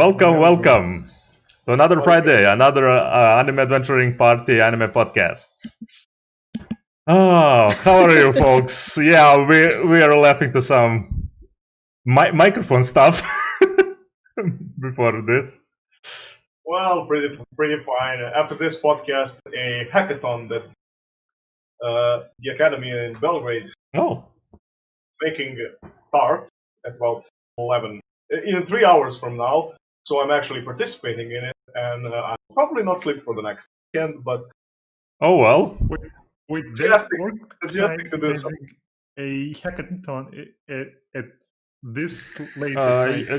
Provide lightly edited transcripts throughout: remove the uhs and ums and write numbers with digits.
Welcome to another Friday, another anime adventuring party anime podcast. Oh, how are you, folks? Yeah, we are laughing to some microphone stuff before this. Well, pretty fine. After this podcast, a hackathon that the Academy in Belgrade Oh, is making starts at about 11 in 3 hours from now. So I'm actually participating in it, and I'll probably not sleep for the next weekend, but oh well. Wait, enthusiastic to do so. A hackathon at this late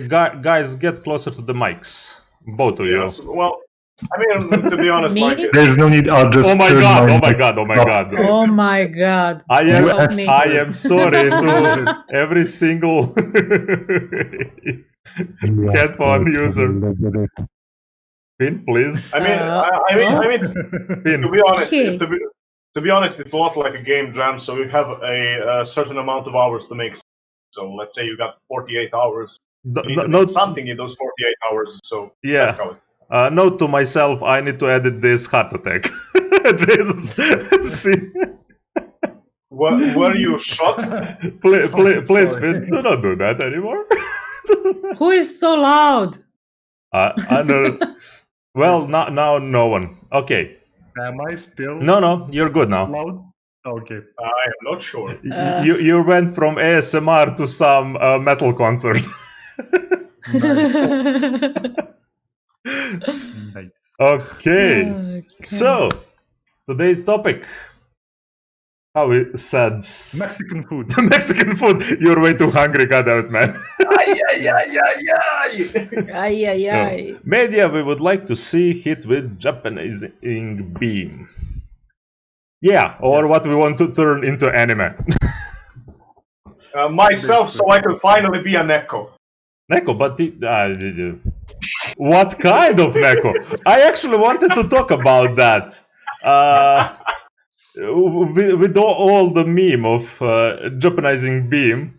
Guys, get closer to the mics, both of you. Yes, well, I mean, to be honest, Me? like, There's no need. I'll just. Oh my turn god! my Oh my mic god! Oh my off. god! Oh my god. I Help me. am sorry to every single headphone user. Pin, please. I mean, Pin. to be honest, Okay. to be honest, it's a lot like a game jam. So you have a certain amount of hours to make. So let's say you got 48 hours. You need to make something in those 48 hours. So Yeah. that's how it. Note to myself, I need to edit this heart attack. Jesus. See? Were you shot? Please, Sorry. Pin, do not do that anymore. Who is so loud? I know. Well, now no one. Okay. Am I still No, you're good now. loud? Okay. I am not sure. You went from ASMR to some metal concert. Nice. Okay. So, today's topic. How we said Mexican food. Mexican food. You're way too hungry, goddammit, man. Ay. Ay, ay, ay. Media we would like to see hit with Japanizing Beam. Yeah, or what we want to turn into anime. Myself, so I can finally be a Neko. Neko, but what kind of Neko? I actually wanted to talk about that. With all the meme of Japanizing Beam,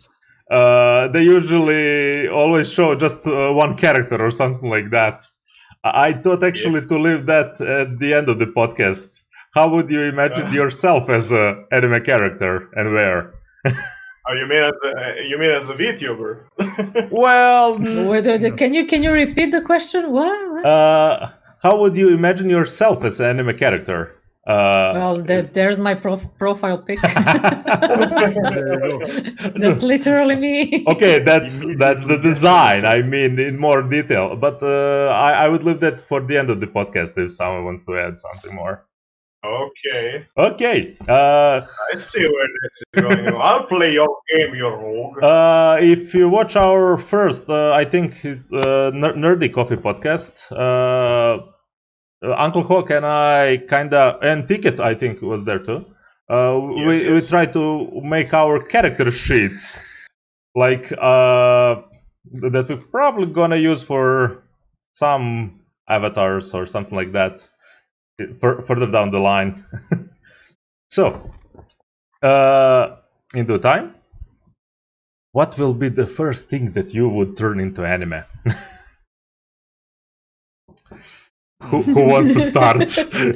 they usually always show just one character or something like that. I thought actually to leave that at the end of the podcast. How would you imagine yourself as an anime character and where? Oh, you mean as a VTuber? Well, Wait, can you repeat the question? What? how would you imagine yourself as an anime character? Well, there's my profile pic. There you go. That's literally me. Okay, that's the design. I mean, in more detail. But I would leave that for the end of the podcast if someone wants to add something more. Okay, Okay. I see where this is going. I'll play your game, your rogue. If you watch our first, I think it's Nerdy Coffee podcast, Uncle Hawk and I and Ticket, I think, was there too. We Yes. try to make our character sheets, like that we're probably gonna use for some avatars or something like that further down the line. So, in due time, what will be the first thing that you would turn into anime? Who wants to start?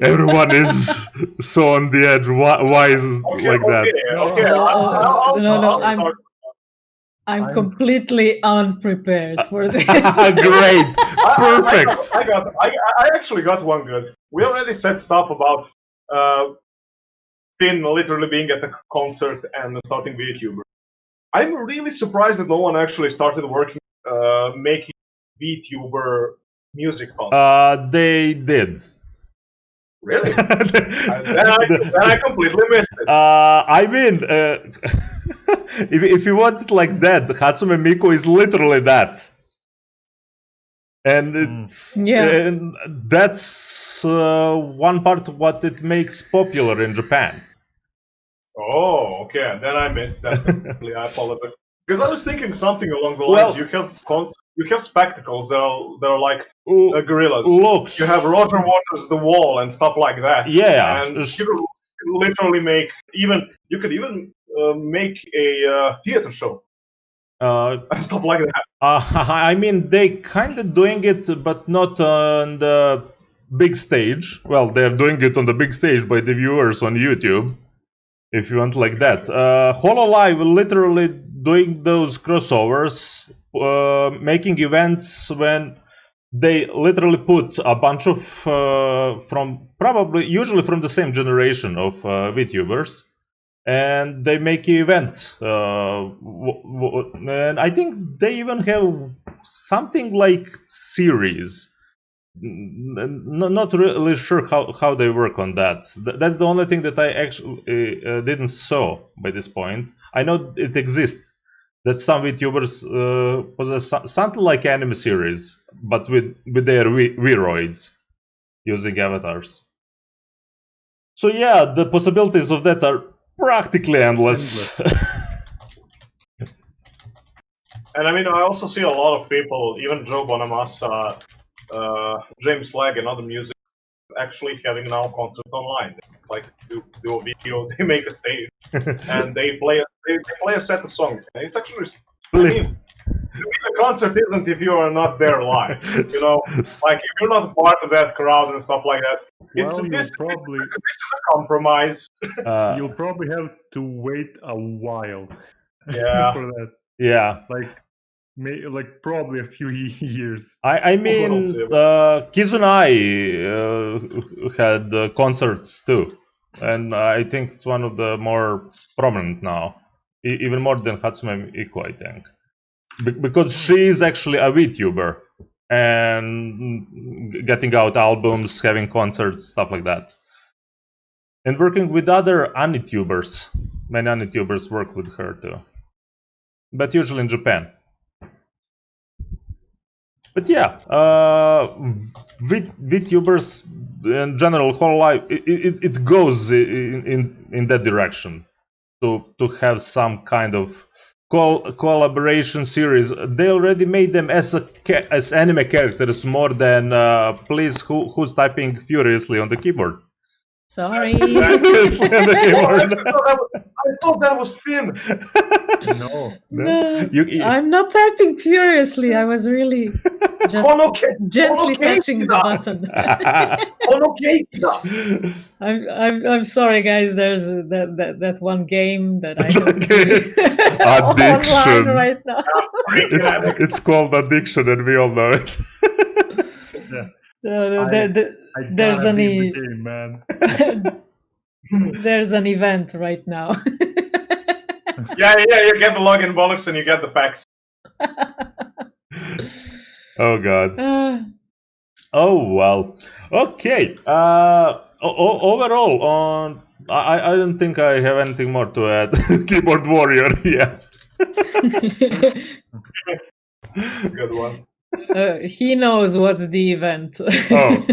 Everyone is so on the edge. Why is it like that? Okay. No, I'll I'm- start. I'm completely unprepared for this. Great, perfect. I actually got one good. We already said stuff about Finn literally being at a concert and starting VTuber. I'm really surprised that no one actually started working making VTuber music concerts. They did. Really? then I completely missed it. I mean, if you want it like that, Hatsume Miku is literally that, and and that's one part of what it makes popular in Japan. Oh, okay. Then I missed that. Completely. I apologize. Because I was thinking something along the lines. Well- You have spectacles that are like gorillas. Look, You have Roger Waters' The Wall and stuff like that. yeah, And you could literally make you could even make a theater show and stuff like that. I mean, they kind of doing it, but not on the big stage. Well, they're doing it on the big stage by the viewers on YouTube, if you want like that. HoloLive literally doing those crossovers, making events when they literally put a bunch of usually from the same generation of VTubers, and they make an event. And I think they even have something like series. Not really sure how they work on that. That's the only thing that I actually didn't saw by this point. I know it exists, that some VTubers possess something like anime series, but with their Viroids using avatars. So yeah, the possibilities of that are practically endless. And I mean, I also see a lot of people, even Joe Bonamassa, James Legg, and other music, actually having now concerts online. They, like do a video, they make a stage, and they play a set of songs. And it's actually, I mean, the concert isn't if you are not there live. You know, like if you're not part of that crowd and stuff like that. This is a compromise. You'll probably have to wait a while Yeah. for that. Yeah. Like probably a few years. I mean, Kizunai had concerts too, and I think it's one of the more prominent now, even more than Hatsume Iko, I think, because she is actually a VTuber and getting out albums, having concerts, stuff like that, and working with other Anitubers. Many Anitubers work with her too, but usually in Japan. But yeah, VTubers in general, whole life, it goes in that direction to have some kind of collaboration series. They already made them as anime characters more than please who's typing furiously on the keyboard. Sorry. Furiously on the keyboard. I thought that was Finn. No. I'm not typing furiously. I was really just gently touching the button. I'm sorry, guys. There's that one game that I have Addiction online right now. it's called addiction, and we all know it. There's an game, man. there's an event right now. Yeah, you get the login bollocks and you get the facts. Oh god. Oh well. Okay. Overall, I don't think I have anything more to add. Keyboard warrior, yeah. Good one. He knows what's the event. Oh.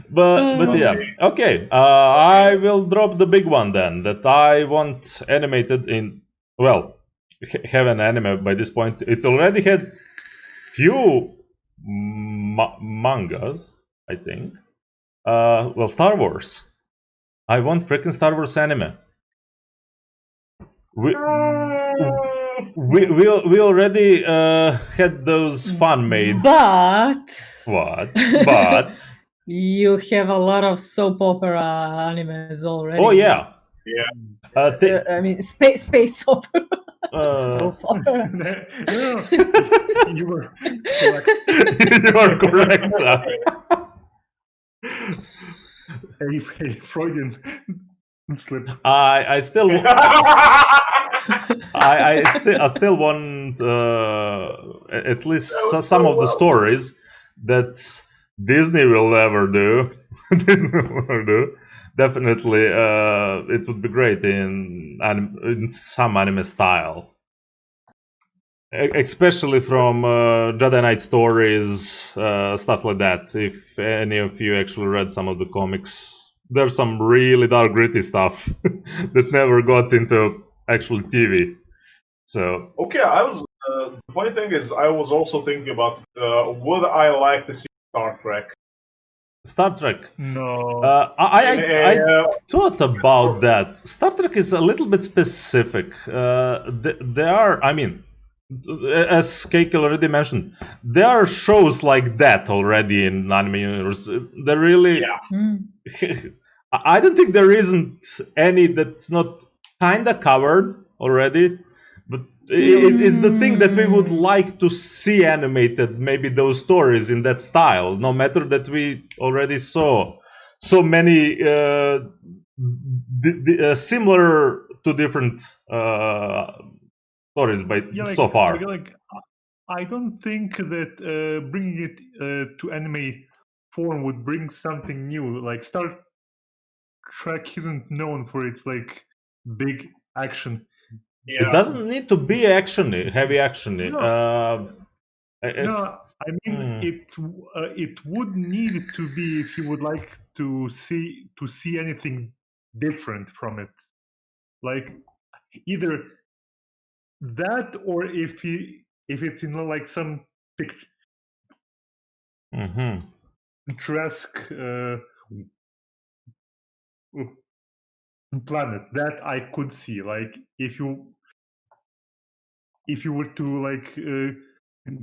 But yeah, okay. I will drop the big one then. That I want animated in. Well, have an anime by this point. It already had few mangas, I think. Well, Star Wars. I want freaking Star Wars anime. We already had those fan made. But What? But you have a lot of soap opera animes already. oh yeah. I mean, space opera. Soap opera. No, you were correct. You are correct. Hey, Freudian slip. I still I still want at least some of the stories that Disney will never do. Definitely, it would be great in some anime style, especially from Jedi Knight stories, stuff like that. If any of you actually read some of the comics, there's some really dark, gritty stuff that never got into actual TV. So okay, the funny thing is, I was also thinking about would I like to see Star Trek Star Trek. No. I thought about that. Star Trek is a little bit specific. There are, I mean, as Keiko already mentioned, there are shows like that already in anime universe. They're really. I don't think there isn't any that's not kinda covered already, but it's the thing that we would like to see animated. Maybe those stories in that style. No matter that we already saw so many similar to different stories so far. I don't think that bringing it to anime form would bring something new. Like Star Trek isn't known for its like big action. It doesn't need to be heavy action. No, I mean it would need to be if you would like to see anything different from it, like either that or if it's in like some picturesque planet that I could see. Like if you were to like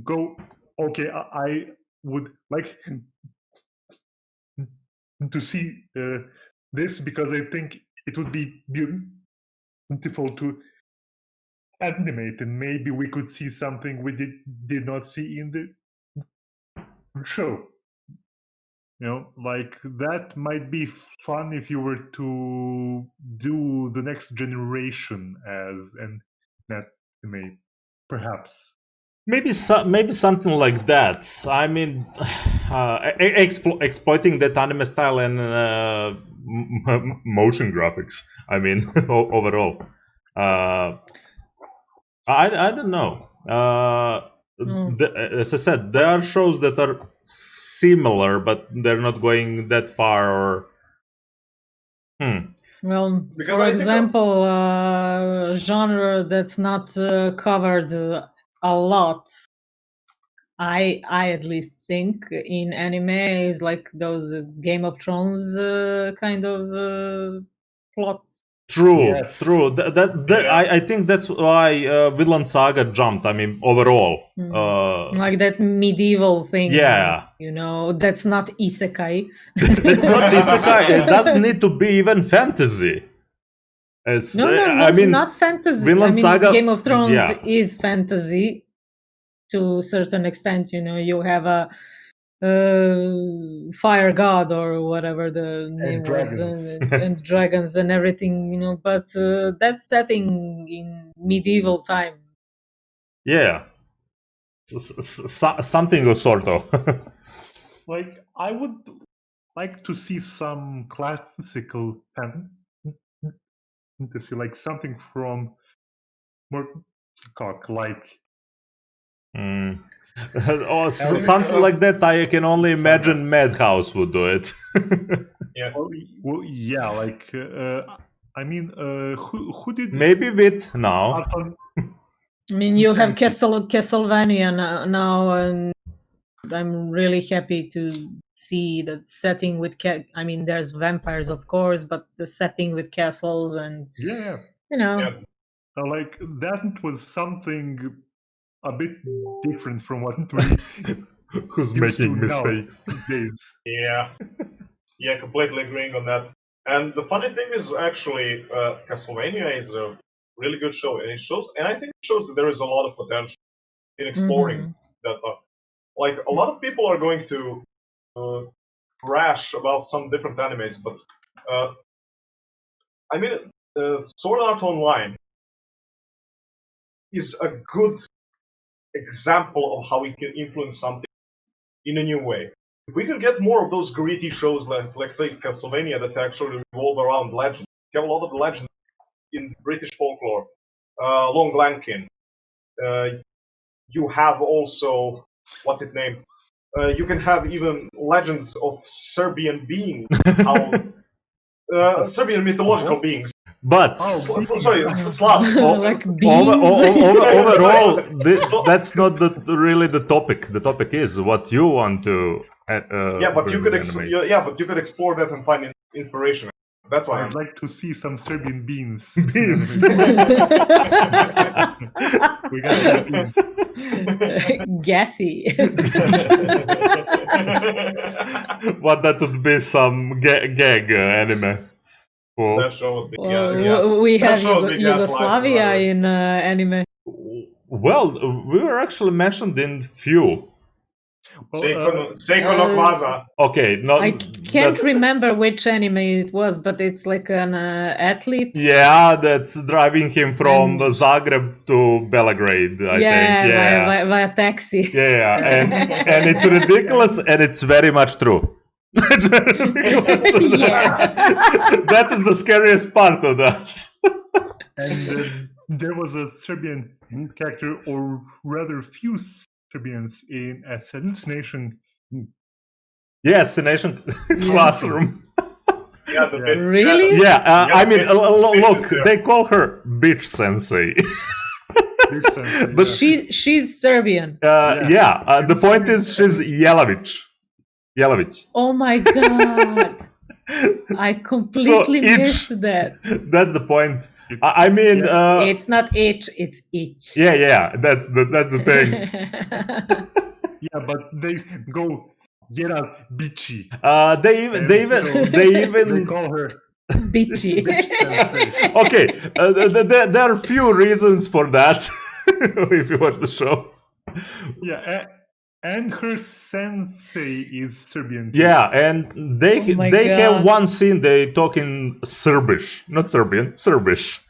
go, okay, I would like to see this because I think it would be beautiful to animate, and maybe we could see something we did not see in the show. You know, like that might be fun if you were to do the next generation as an anime, perhaps. Maybe something like that. I mean, exploiting that anime style and motion graphics. I mean, overall, I don't know. As I said, there are shows that are similar, but they're not going that far. Well, for example, genre that's not covered a lot, I at least think in anime is like those Game of Thrones kind of plots. True. I think that's why Vinland Saga jumped. I mean, overall, like that medieval thing. Yeah, you know, that's not isekai. That's not isekai. It doesn't need to be even fantasy. Not fantasy. Vinland Saga, Game of Thrones is fantasy to a certain extent. You know, you have a fire god or whatever the name was, and dragons and everything, you know, but that's setting in medieval time. Yeah, something of sort of. Like I would like to see some classical fantasy, like something from Moorcock, like something like that. I can only imagine Madhouse would do it. Yeah. Well, yeah. Like, I mean, who did? Maybe with now. I mean, you have Castlevania now, and I'm really happy to see that setting with I mean, there's vampires, of course, but the setting with castles and you know, like that was something a bit different from what we who's making mistakes. Yeah, completely agreeing on that. And the funny thing is, actually, Castlevania is a really good show, and I think it shows that there is a lot of potential in exploring that stuff. Like a lot of people are going to rash about some different animes, but I mean, Sword Art Online is a good example of how we can influence something in a new way. If we can get more of those gritty shows, like say Castlevania, that actually revolve around legends. We have a lot of legends in British folklore. Long Lankin. You have also, what's its name? You can have even legends of Serbian beings, Serbian mythological beings. But sorry, Slavs. Overall, that's not really the topic. The topic is what you want to Yeah, but you could explore that and find inspiration. That's why I'd like to see some Serbian beans. Beans. We got beans. Gassy. What that would be some gag anime. Cool. That show would be. We That have show would be Yugoslavia gaslighting, in anime. Well, we were actually mentioned in few. Seiko no Plaza. Okay, not. I can't remember which anime it was, but it's like an athlete. Yeah, that's driving him from And- Zagreb to Belgrade, I think. Yeah, via taxi. yeah, and it's ridiculous, and it's very much true. It's very ridiculous. Yeah. That is the scariest part of that. And there was a Serbian character, or rather few Serbians in Assassination. Yes, Nation Classroom. Yeah, the bit. Really? Yeah, I mean, look, bitches there. they call her bitch sensei. But She's Serbian. Yeah, the point is she's Jelavic. Oh my god. I completely itch. missed that. That's the point. I mean, It's not itch, it's itch. yeah, that's the thing. Yeah, but they go Gerard Bici. They even call her Bitchy. bitch sensei. okay. There are few reasons for that. If you watch the show, Yeah, and her sensei is Serbian. too. yeah, and they Oh my have God. one scene they talk in Serbish, not Serbian, Serbish.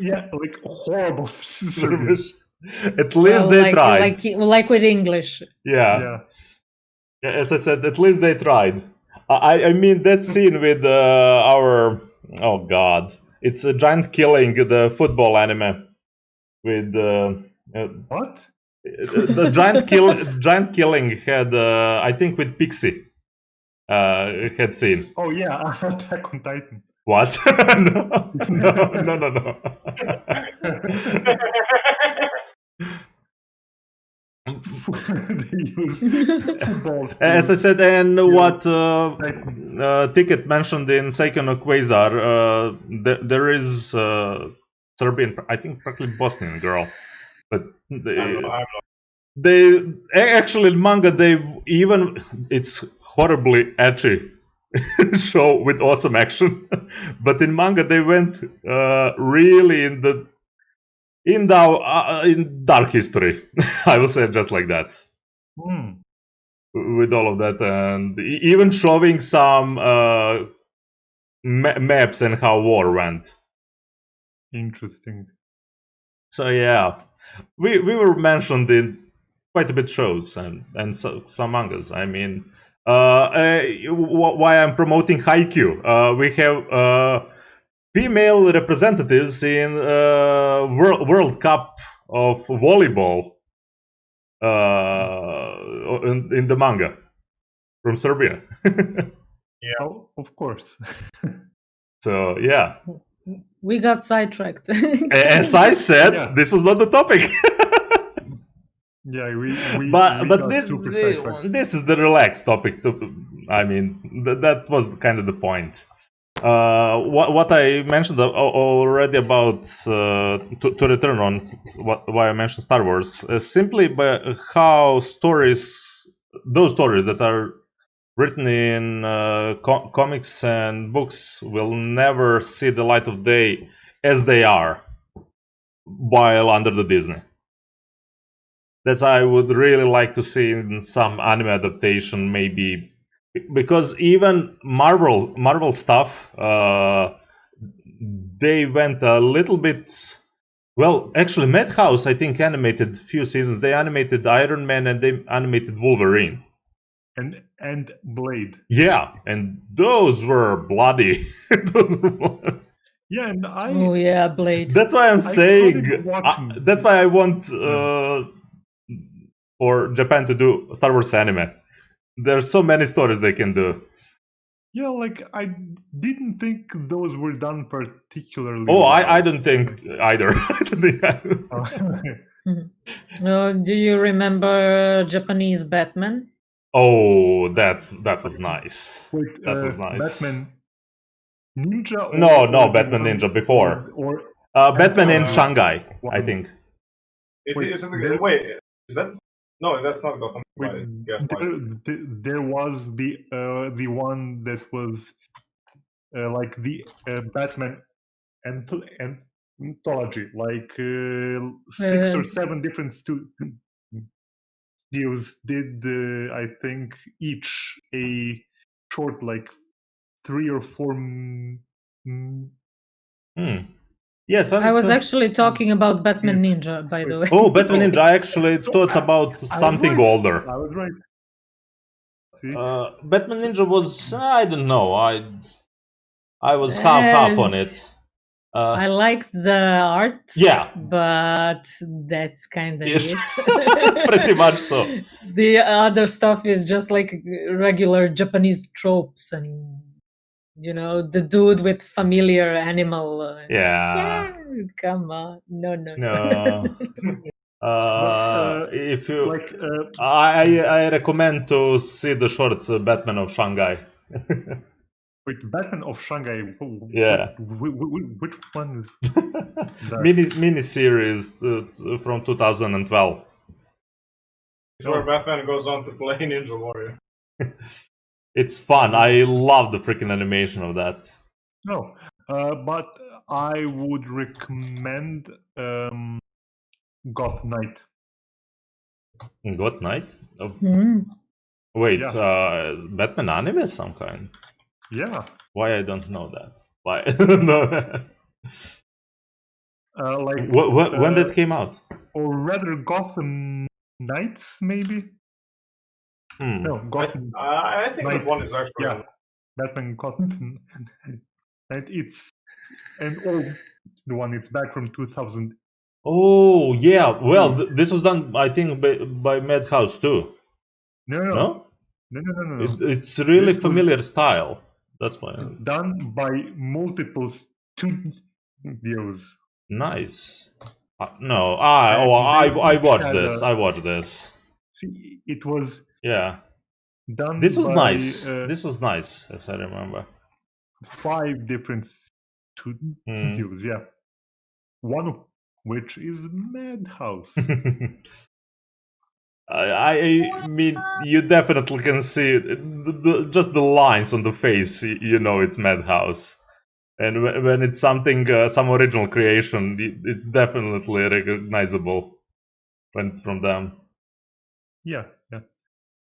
Yeah, like horrible Serbian. Serbish. At least Well, they tried. like with English. Yeah. As I said, at least they tried. I mean that scene with our oh god, it's a giant killing, the football anime with What? the giant killing had I think with Pixie had seen. Oh yeah, Attack on Titan. What? No. They use footballs. As I said, and what Titans. Ticket mentioned in Seiko no Quasar, there is Serbian, I think practically Bosnian girl, but they actually in manga it's horribly etchy show with awesome action, but in manga they went really in dark history. I will say it just like that. With all of that, and even showing some maps and how war went. Interesting. So yeah, we were mentioned in quite a bit shows and some mangas. I mean, why I'm promoting Haikyuu, we have female representatives in World Cup of volleyball in the manga from Serbia. Yeah. Oh, of course. So yeah, We got sidetracked. as I said, Yeah. this was not the topic. Yeah, we but got this super sidetracked. this is the relaxed topic. I mean, that was kind of the point. What I mentioned already about to return on why I mentioned Star Wars, simply by how those stories that are written in comics and books will never see the light of day as they are while under the Disney. That's I would really like to see in some anime adaptation, maybe, because even Marvel stuff, they went a little bit. Well, actually, Madhouse I think animated few seasons. They animated Iron Man and they animated Wolverine. And Blade. Yeah, and those were bloody. Yeah, and I Oh yeah, Blade. That's why I'm saying. started watching. That's why I want for Japan to do Star Wars anime. There's so many stories they can do. Yeah, like I didn't think those were done particularly. Oh, well. I don't think either. I don't think Oh, Do you remember Japanese Batman? Oh, that was nice. Wait, That was nice. Batman Ninja? No, or Batman the one- Ninja before. Or Batman in Uh, Shanghai, I one. think. Wait, Is it, there- wait, is that? No, that's not Gotham. Wait, Yes, there was the one that was like the Batman anthology, like 6 or 7 different studios did, I think, each a short, like 3 or 4. Yes, I was actually talking about Batman Ninja, by the way. Oh, Batman Ninja! I actually So thought I- about I was something right. older. I was right. See, Batman Ninja was, I don't know. I was half on it. I liked the art. Yeah. But that's kind of Yes. it. Pretty much so. The other stuff is just like regular Japanese tropes, and the dude with familiar animal. Yeah. Come on, no. No. If you, like I recommend to see the shorts Batman of Shanghai. wait, Batman of Shanghai. Yeah. Which one is that? mini series from 2012. It's where Batman goes on to play Ninja Warrior. It's fun. I love the freaking animation of that. No, but I would recommend Goth Knight. What Night? Oh, Hmm. wait, Yeah. Batman anime of some kind? Yeah, Why I don't know that? Why? No. like When that came out? or rather Gotham Knights, maybe. No, Gotham. I think that Knight. one is actually. Yeah, Batman Gotham Knight. It's an old one. It's back from 2000. Oh yeah. Well, this was done, I think, by Madhouse too. No. It's really This was- familiar style. That's why. Done by multiple studios. Nice. No. I watched this. I watched this. See, it was Yeah. done. This was by, nice. This was nice, as I remember. 5 different studios. Yeah, one of which is Madhouse. I mean, you definitely can see just the lines on the face. You know it's Madhouse, and when it's something, some original creation, it's definitely recognizable when it's from them. Yeah. But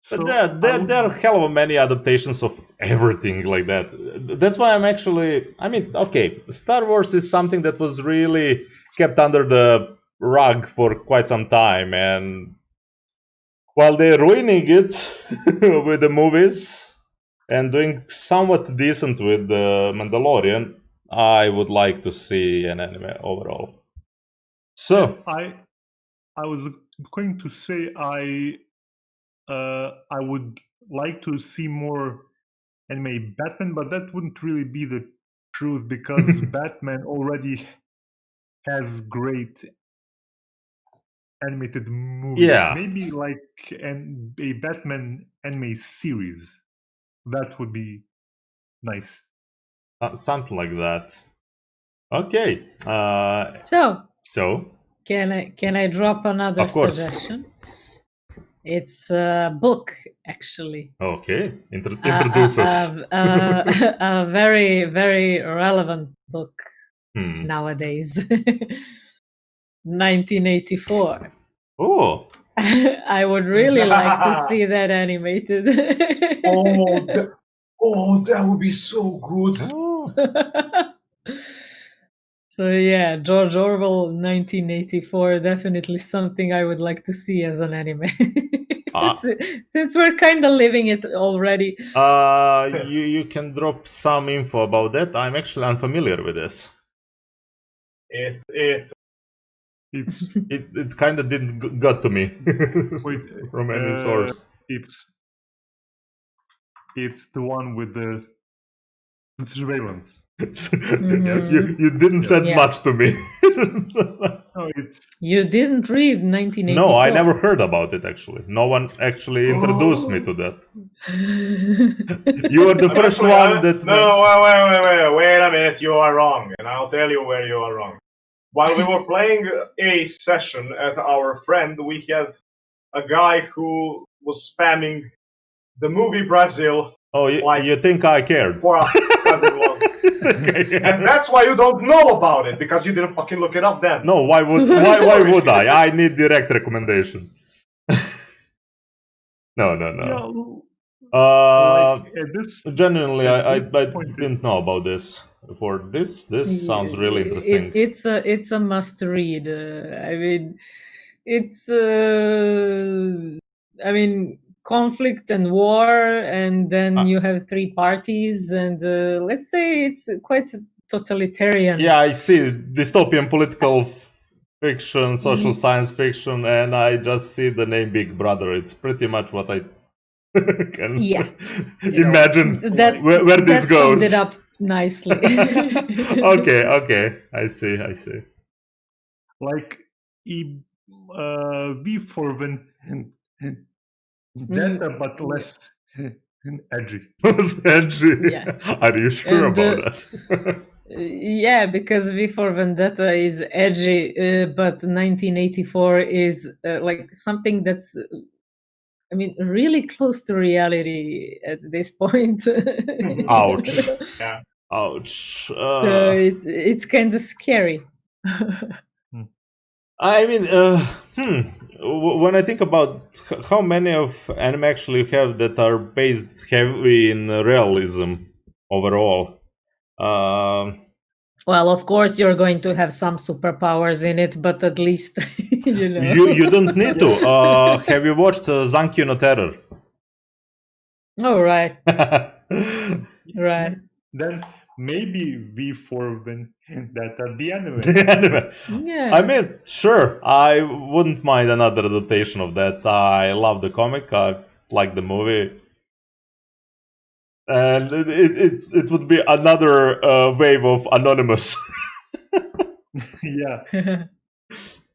So there are hell of many adaptations of everything like that. That's why I'm actually. I mean, okay, Star Wars is something that was really kept under the rug for quite some time, and while they're ruining it with the movies and doing somewhat decent with the Mandalorian, I would like to see an anime overall. So I was going to say I would like to see more anime Batman, but that wouldn't really be the truth because Batman already has great animated movies. Yeah. Maybe like a Batman anime series. That would be nice. something like that. Okay. So can I drop another Of course. suggestion? It's a book, actually. Okay. Introduce us. A very, very relevant book Hmm. nowadays. 1984. Oh. I would really like to see that animated. That would be so good. Oh. So yeah, George Orwell, 1984, definitely something I would like to see as an anime. Since we're kind of living it already. You can drop some info about that. I'm actually unfamiliar with this. It's It kind of didn't got to me from any source. It's the one with the surveillance. You didn't send Yeah. much to me. No, it's You didn't read 1984. No, I never heard about it actually. No one actually introduced me to that. You are the first one that. No, wait a minute. You are wrong, and I'll tell you where you are wrong. While we were playing a session at our friend, we had a guy who was spamming the movie Brazil. Oh, you think I cared? For long. Okay. And that's why you don't know about it, because you didn't fucking look it up then. No, why would I? I need direct recommendation. No. this Genuinely, I point didn't know about this before. This sounds really interesting. It's a must read. I mean, it's conflict and war, and then you have three parties, and let's say it's quite totalitarian. Yeah, I see dystopian political fiction, social science fiction, and I just see the name Big Brother. It's pretty much what I can imagine where this goes. Summed it up nicely. Okay, I see. Like V for Vendetta, but less edgy. Was edgy. Yeah. Are you sure about that? Yeah, because V for Vendetta is edgy, but 1984 is like something that's, really close to reality at this point. Ouch. Yeah. Ouch. So it's kind of scary. I mean, when I think about how many of anime actually have that are based heavy in realism overall. Well, of course, you're going to have some superpowers in it, but at least, You don't need to. Have you watched Zankyo no Terror? Oh, right. Right. Then maybe V for Vendetta, the anime. Yeah. I mean, sure, I wouldn't mind another adaptation of that. I love the comic. I like the movie. And it would be another wave of Anonymous. Yeah.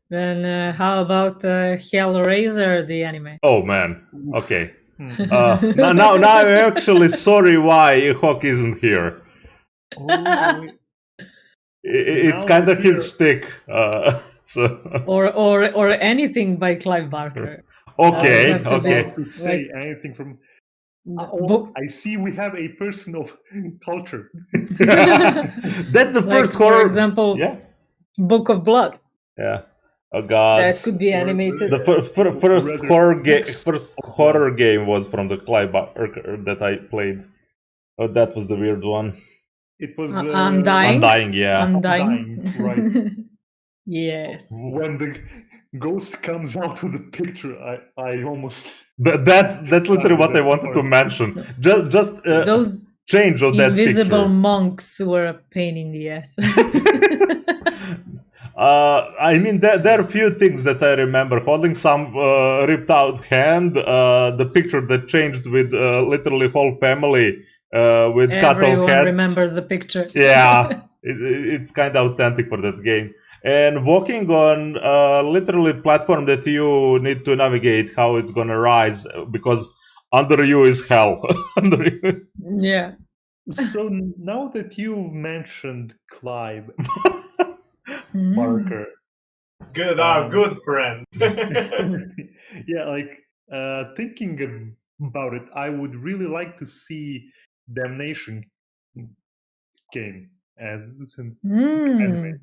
Then how about Hellraiser, the anime? Oh man. Okay. Now I'm actually sorry why Hawk isn't here. Oh, It's kind of his shtick. So. Or anything by Clive Barker. Okay. I could say anything from. I see we have a person of culture. That's the first horror. For example, Book of Blood. Yeah. Oh god. That could be animated. The first horror game was from the Clive Barker that I played. Oh, that was the weird one. It was Undying. Undying, yeah. Undying, right. Yes. When the ghost comes out of the picture, I almost. That's literally what I wanted to mention. Just those change of that picture. Invisible monks were a pain in the ass. I mean, there are a few things that I remember. Holding some ripped out hand, the picture that changed with literally whole family with cut off heads. Everyone remembers the picture. Yeah, it's kind of authentic for that game. And walking on literally platform that you need to navigate how it's gonna rise, because under you is hell. Under you. Yeah. So now that you've mentioned Clive Barker, good, our good friend. Yeah, like thinking about it, I would really like to see Damnation game as an anime.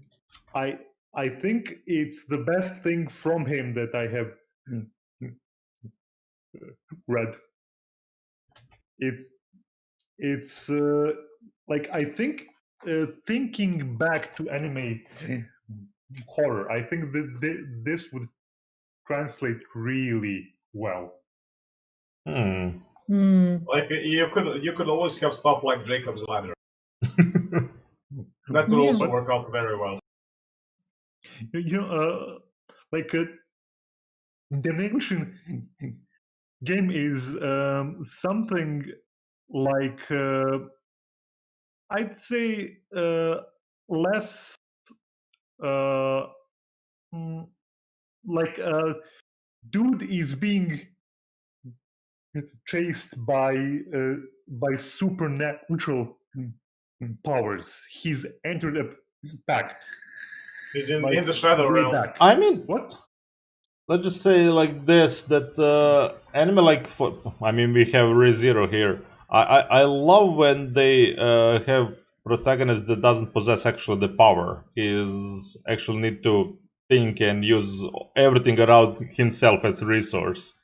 I think it's the best thing from him that I have read. It's like I think thinking back to anime horror, I think that this would translate really well. Like you could always have stuff like Jacob's Ladder. That could also work out very well. Like the Damnation game is something like I'd say less like dude is being chased by supernatural powers. He's entered a pact. He's in Like, the shadow way realm. back. I mean, What? let's just say like this, that anime like we have ReZero here. I love when they have protagonist that doesn't possess actually the power. He's actually need to think and use everything around himself as a resource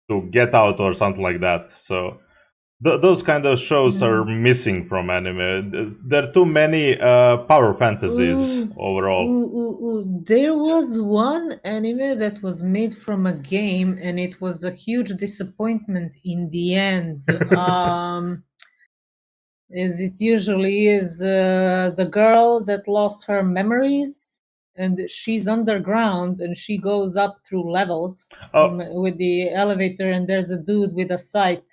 to get out or something like that. So those kind of shows are missing from anime. There are too many power fantasies overall. There was one anime that was made from a game, and it was a huge disappointment in the end. As it usually is, the girl that lost her memories, and she's underground, and she goes up through levels with the elevator, and there's a dude with a sight.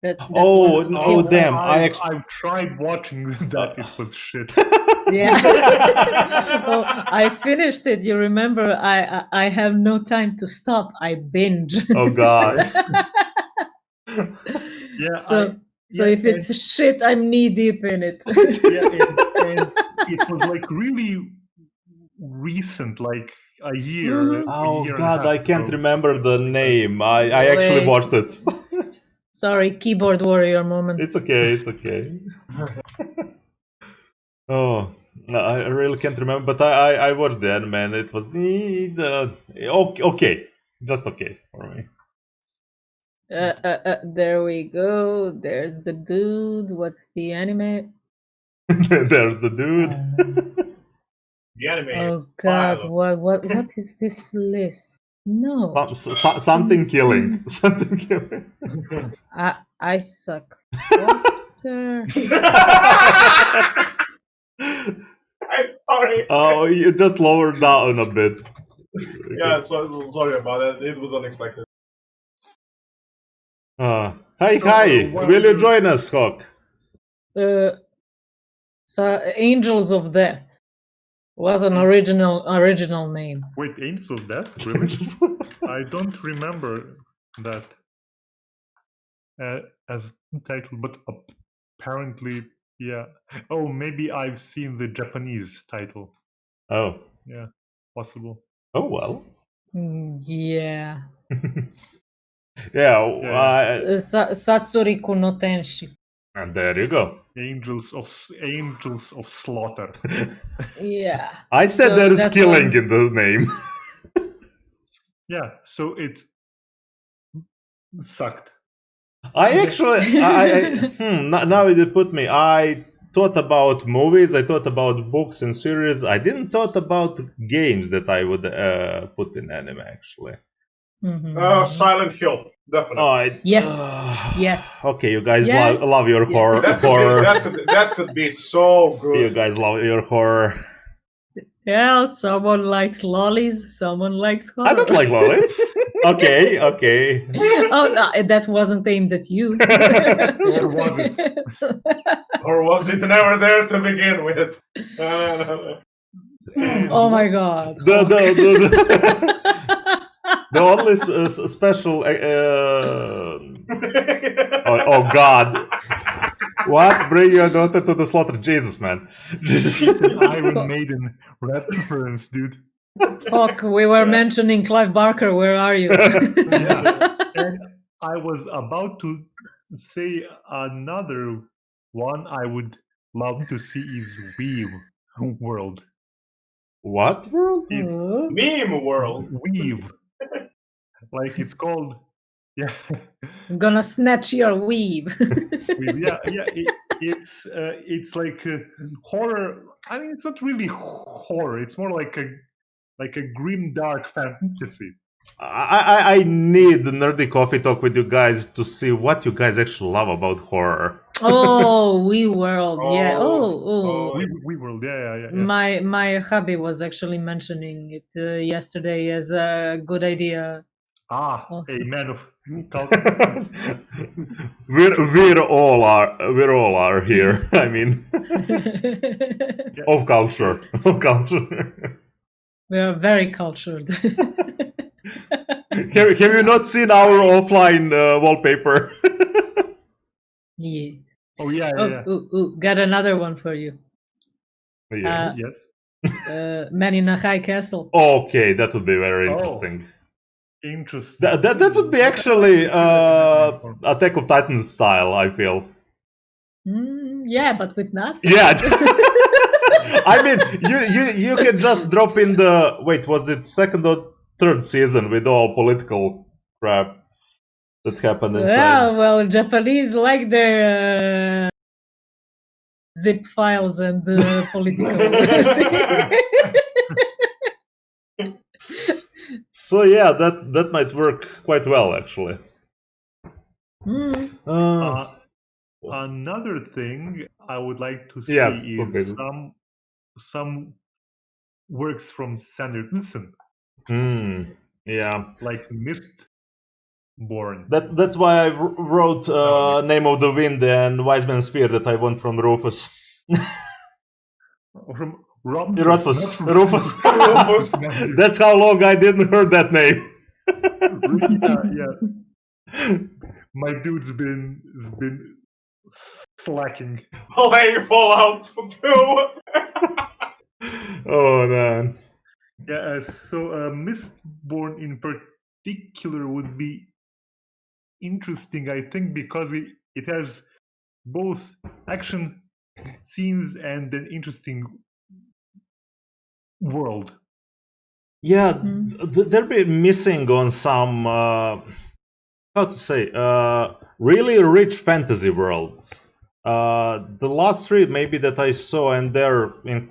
That wants to kill her. Damn! I've tried watching that. It was shit. Yeah. Well, I finished it. You remember? I have no time to stop. I binge. Oh God. Yeah. So if it's shit, I'm knee deep in it. Yeah, and it was like really recent, like a year. Oh a year God, and a half I can't ago. remember the name. I actually watched it. Sorry, keyboard warrior moment. It's okay. It's okay. Oh, I really can't remember, but I watched the anime, and it was okay, just okay for me. There we go. There's the dude. What's the anime? There's the dude. The anime. Oh God! What is this list? No. Something killing. Something killing. I suck. Foster. I'm sorry. Oh, you just lowered down a bit. Yeah, so sorry about that. It was unexpected. Hi. Will you join us, Hawk? So Angels of Death. What an original name. Wait, Angels of Death? Really? I don't remember that as title, but apparently, yeah. Oh, maybe I've seen the Japanese title. Oh. Yeah, possible. Oh well. Yeah. Yeah. Satsuriku no Tenshi. And there you go. Angels of Slaughter. Yeah. I said there is killing in the name. Yeah, so it sucked. I actually, now you put me. I thought about movies. I thought about books and series. I didn't thought about games that I would put in anime. Actually. Silent Hill, definitely. Yes. Okay, you guys love your horror. That could be so good. You guys love your horror. Yeah, someone likes lollies, someone likes horror. I don't like lollies. Okay. Oh, no, that wasn't aimed at you. Or was it? Or was it never there to begin with? Oh my God. The only special. Oh God. What? Bring your daughter to the slaughter? Jesus, man. It's an Iron Maiden reference, dude. Fuck, we were mentioning Clive Barker. Where are you? Yeah. And I was about to say another one I would love to see is Weave World. What world? Meme world. Weave. Like it's called. Yeah. I'm gonna snatch your weave. Yeah. It's like horror. I mean, it's not really horror. It's more like a grim, dark fantasy. I need the nerdy coffee talk with you guys to see what you guys actually love about horror. Oh, World, yeah. World, yeah. My hubby was actually mentioning it yesterday as a good idea. A man of culture. we're all are here. I mean, of culture. We are very cultured. Have you not seen our offline wallpaper? Yes. Oh yeah, Oh, yeah. got another one for you. Yes. Yes. Men in a High Castle. Okay, that would be very interesting. Interesting. That would be actually Attack of Titans style, I feel. Yeah, but with Nazis. Yeah. I mean, you can just drop in the was it second or third season with all political crap that happened inside? Well, Japanese like their zip files and political. So yeah, that might work quite well actually. Another thing I would like to see is some works from Sanderson. Yeah, like Mistborn. That's why I wrote Name of the Wind and Wise Man's Fear that I want from Rufus. From Rufus. Rufus. That's how long I didn't hear that name. Yeah. My dude's been slacking. Playing Fallout 2. Oh man. Yeah. So Mistborn in particular would be interesting, I think, because it has both action scenes and an interesting world. Yeah, they're missing on some really rich fantasy worlds. The last three maybe that I saw, and they're in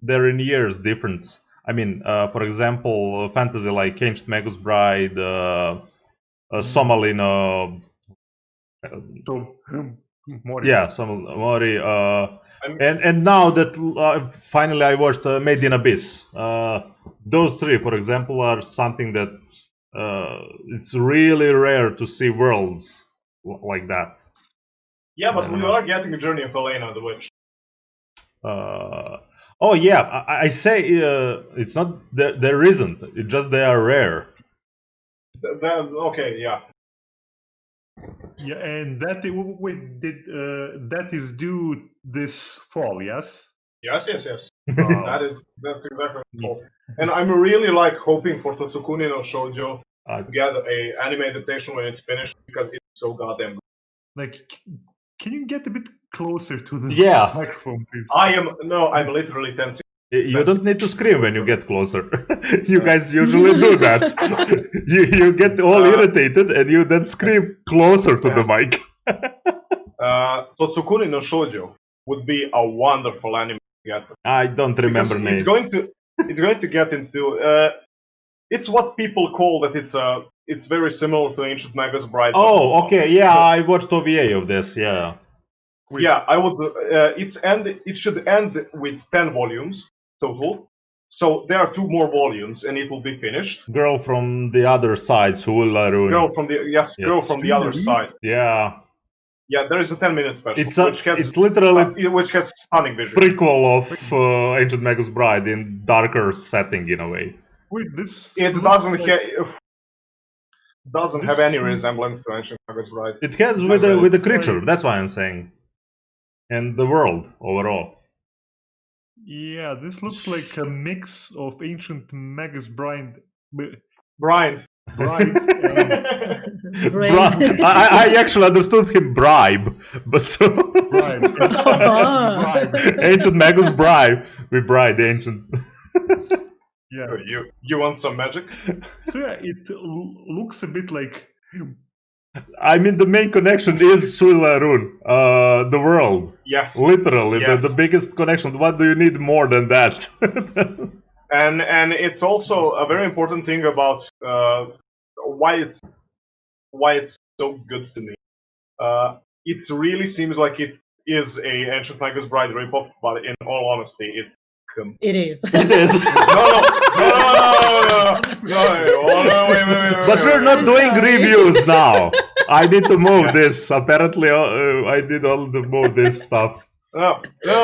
they're in years difference. I mean, for example, fantasy like Ancient Magus Bride, Somalino. Mori. Yeah, Mori. And now that finally I watched Made in Abyss. Those three, for example, are something that it's really rare to see worlds like that. Yeah, but we are getting a Journey of Elena, the Witch. Oh yeah, I say it's not there isn't. It's just they are rare. Okay, yeah. Yeah, and that that is due this fall, yes? Yes. That's exactly what. And I'm really hoping for Totsukuni no Shojo to get a anime adaptation when it's finished because it's so goddamn good. Can you get a bit closer to the microphone, please? I'm literally tensing. You don't need to scream when you get closer. You guys usually do that. you get all irritated and you then scream closer to the mic. Totsukuni no Shoujo would be a wonderful anime to get. I don't remember names. It's going to get into it's what people call that it's very similar to Ancient Magus Bride. Oh, okay, yeah, I watched OVA of this, yeah. Yeah, I would. It should end with 10 volumes total. So there are 2 more volumes, and it will be finished. Girl from the other side, Suularun. Girl from the other side. Yeah. Yeah, there is a 10-minute special, it's literally which has stunning visuals. Prequel of Ancient Magus Bride in darker setting in a way. Wait, it doesn't have any resemblance to Ancient Magus Bride. It has with the creature. That's why I'm saying, and the world overall. Yeah, this looks like a mix of Ancient Magus Bride. Bribe. I actually understood him bribe, but so bribe. Ancient Magus bribe. We bribed the ancient. Yeah. You want some magic? So yeah, it looks a bit like. I mean, the main connection is Suularun, the world. Yes. Literally, yes. The biggest connection. What do you need more than that? And it's also a very important thing about why it's so good to me. It really seems like it is a Ancient Magus Bride ripoff, but in all honesty, it is. It is. No, wait. But we're not doing reviews now. I need to move this. Apparently, I did all the move this stuff. No,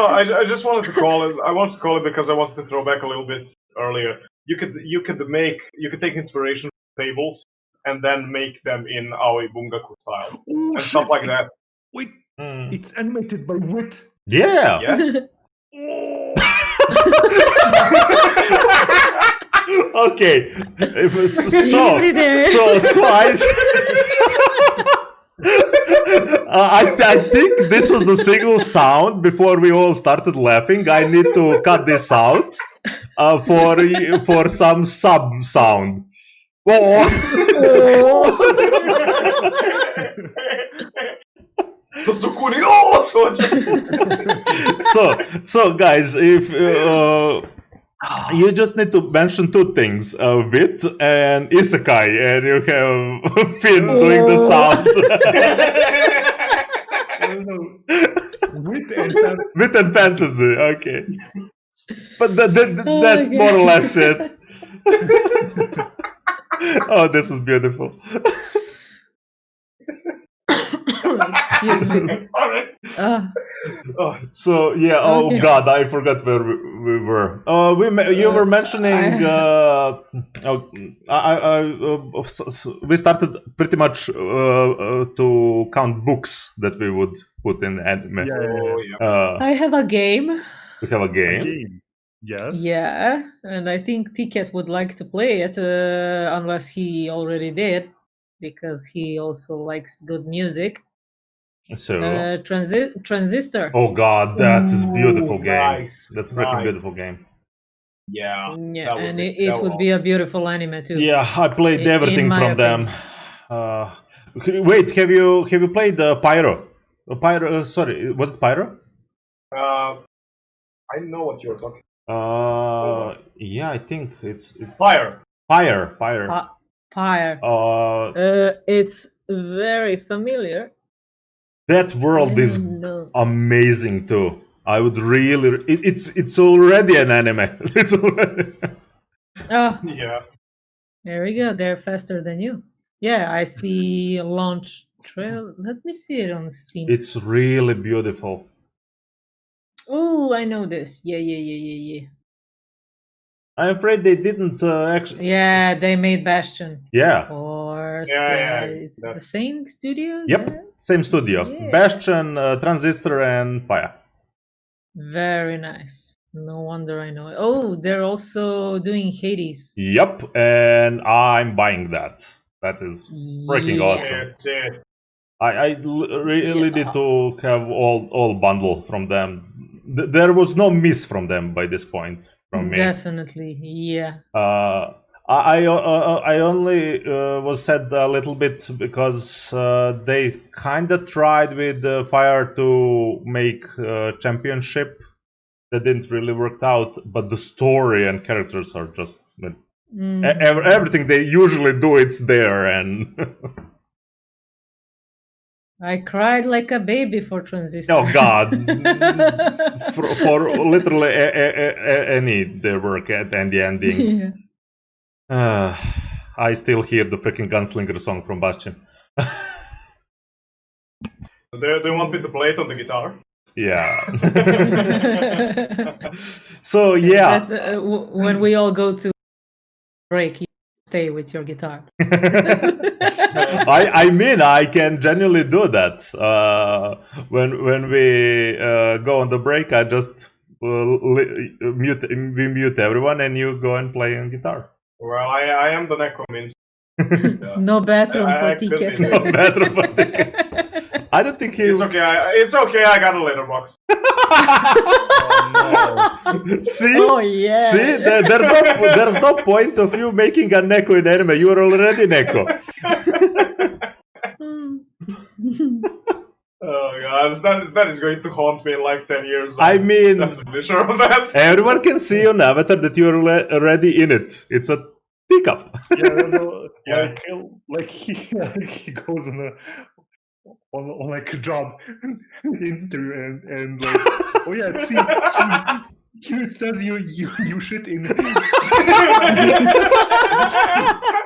I just wanted to call it. I wanted to call it because I wanted to throw back a little bit earlier. You could take inspiration from fables and then make them in Aoi Bungaku style and stuff like that. Wait, it's animated by Wit. Yeah. Yes. Okay. Easy there. I think this was the single sound before we all started laughing. I need to cut this out for some sub sound. Oh. Sukuri, so guys, if you just need to mention two things: wit and isekai, and you have Finn doing the sound. Wit and fantasy. Okay, but that's more or less it. Oh, this is beautiful. Excuse me. So yeah, oh Okay. god, I forgot where we were. You were mentioning. We started pretty much to count books that we would put in anime. Yeah. I have a game. We have a game. Game. Yes. Yeah, and I think Ticket would like to play it, unless he already did, because he also likes good music. So. Transistor. Oh god, that is a beautiful game. Nice, That's a freaking nice. beautiful game. Yeah. Yeah, that would and be- it that would would- be a beautiful anime too. Yeah, I played In everything my from them. Wait, have you played Pyro? Pyro? Sorry, was it Pyro? I know what you're talking. Yeah, I think it's Fire. Pyre. Pyre. It's very familiar. That world is No. amazing too. I would really. It's already an anime. It's already. Oh, Yeah. there we go. They're faster than you. Yeah, I see a launch trail. Let me see it on Steam. It's really beautiful. Oh, I know this. Yeah. I'm afraid they didn't actually. Yeah, they made Bastion. Yeah. Of course. Yeah, It's that's- the same studio. Yep. Yeah? Same studio. Yeah. Bastion, Transistor, and Fire. Very nice. No wonder I know it. Oh, they're also doing Hades. Yep, and I'm buying that. That is freaking Yeah. awesome. It's it. Really need to have all bundle from them. There was no miss from them by this point from me. Definitely, yeah. I only was sad a little bit because they kind of tried with Fire to make championship. That didn't really work out, but the story and characters are just everything they usually do. It's there, and I cried like a baby for Transistor. oh god, for literally any their work and the ending. Yeah. I still hear the freaking Gunslinger song from Bastion. Do you want me to play it on the guitar? Yeah. So yeah. That, when we all go to break, you stay with your guitar. I mean, I can genuinely do that. When we go on the break, I just mute everyone, and you go and play on guitar. Well, I am the Necromins. No bathroom for I could be tickets. there. No better for the- I don't think he. It's okay. It's okay. I got a letterbox. See, Oh yeah. see, there's no point of you making a Neko in anime. You are already Neko. Oh god, that is going to haunt me in like 10 years. I I'm mean, definitely sure of that. everyone can see on Avatar that you're already in it. It's a teacup. Yeah, no, Yeah. like he goes on like a job interview and like, oh yeah, see, here it says you shit in.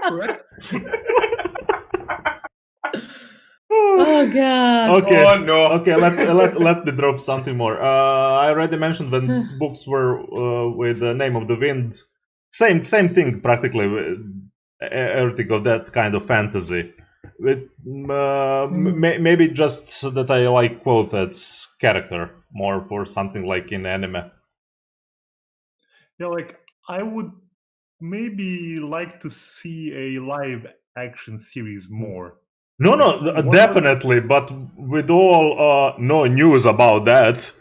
Correct. Oh god. Okay. Oh no. Okay, let me drop something more. I already mentioned when books were with the Name of the Wind. Same thing practically. Everything of that kind of fantasy. With maybe just that I like Quothed's character more for something like in anime. Yeah, like I would maybe like to see a live action series more. No, Like, what was- definitely. But with all no news about that.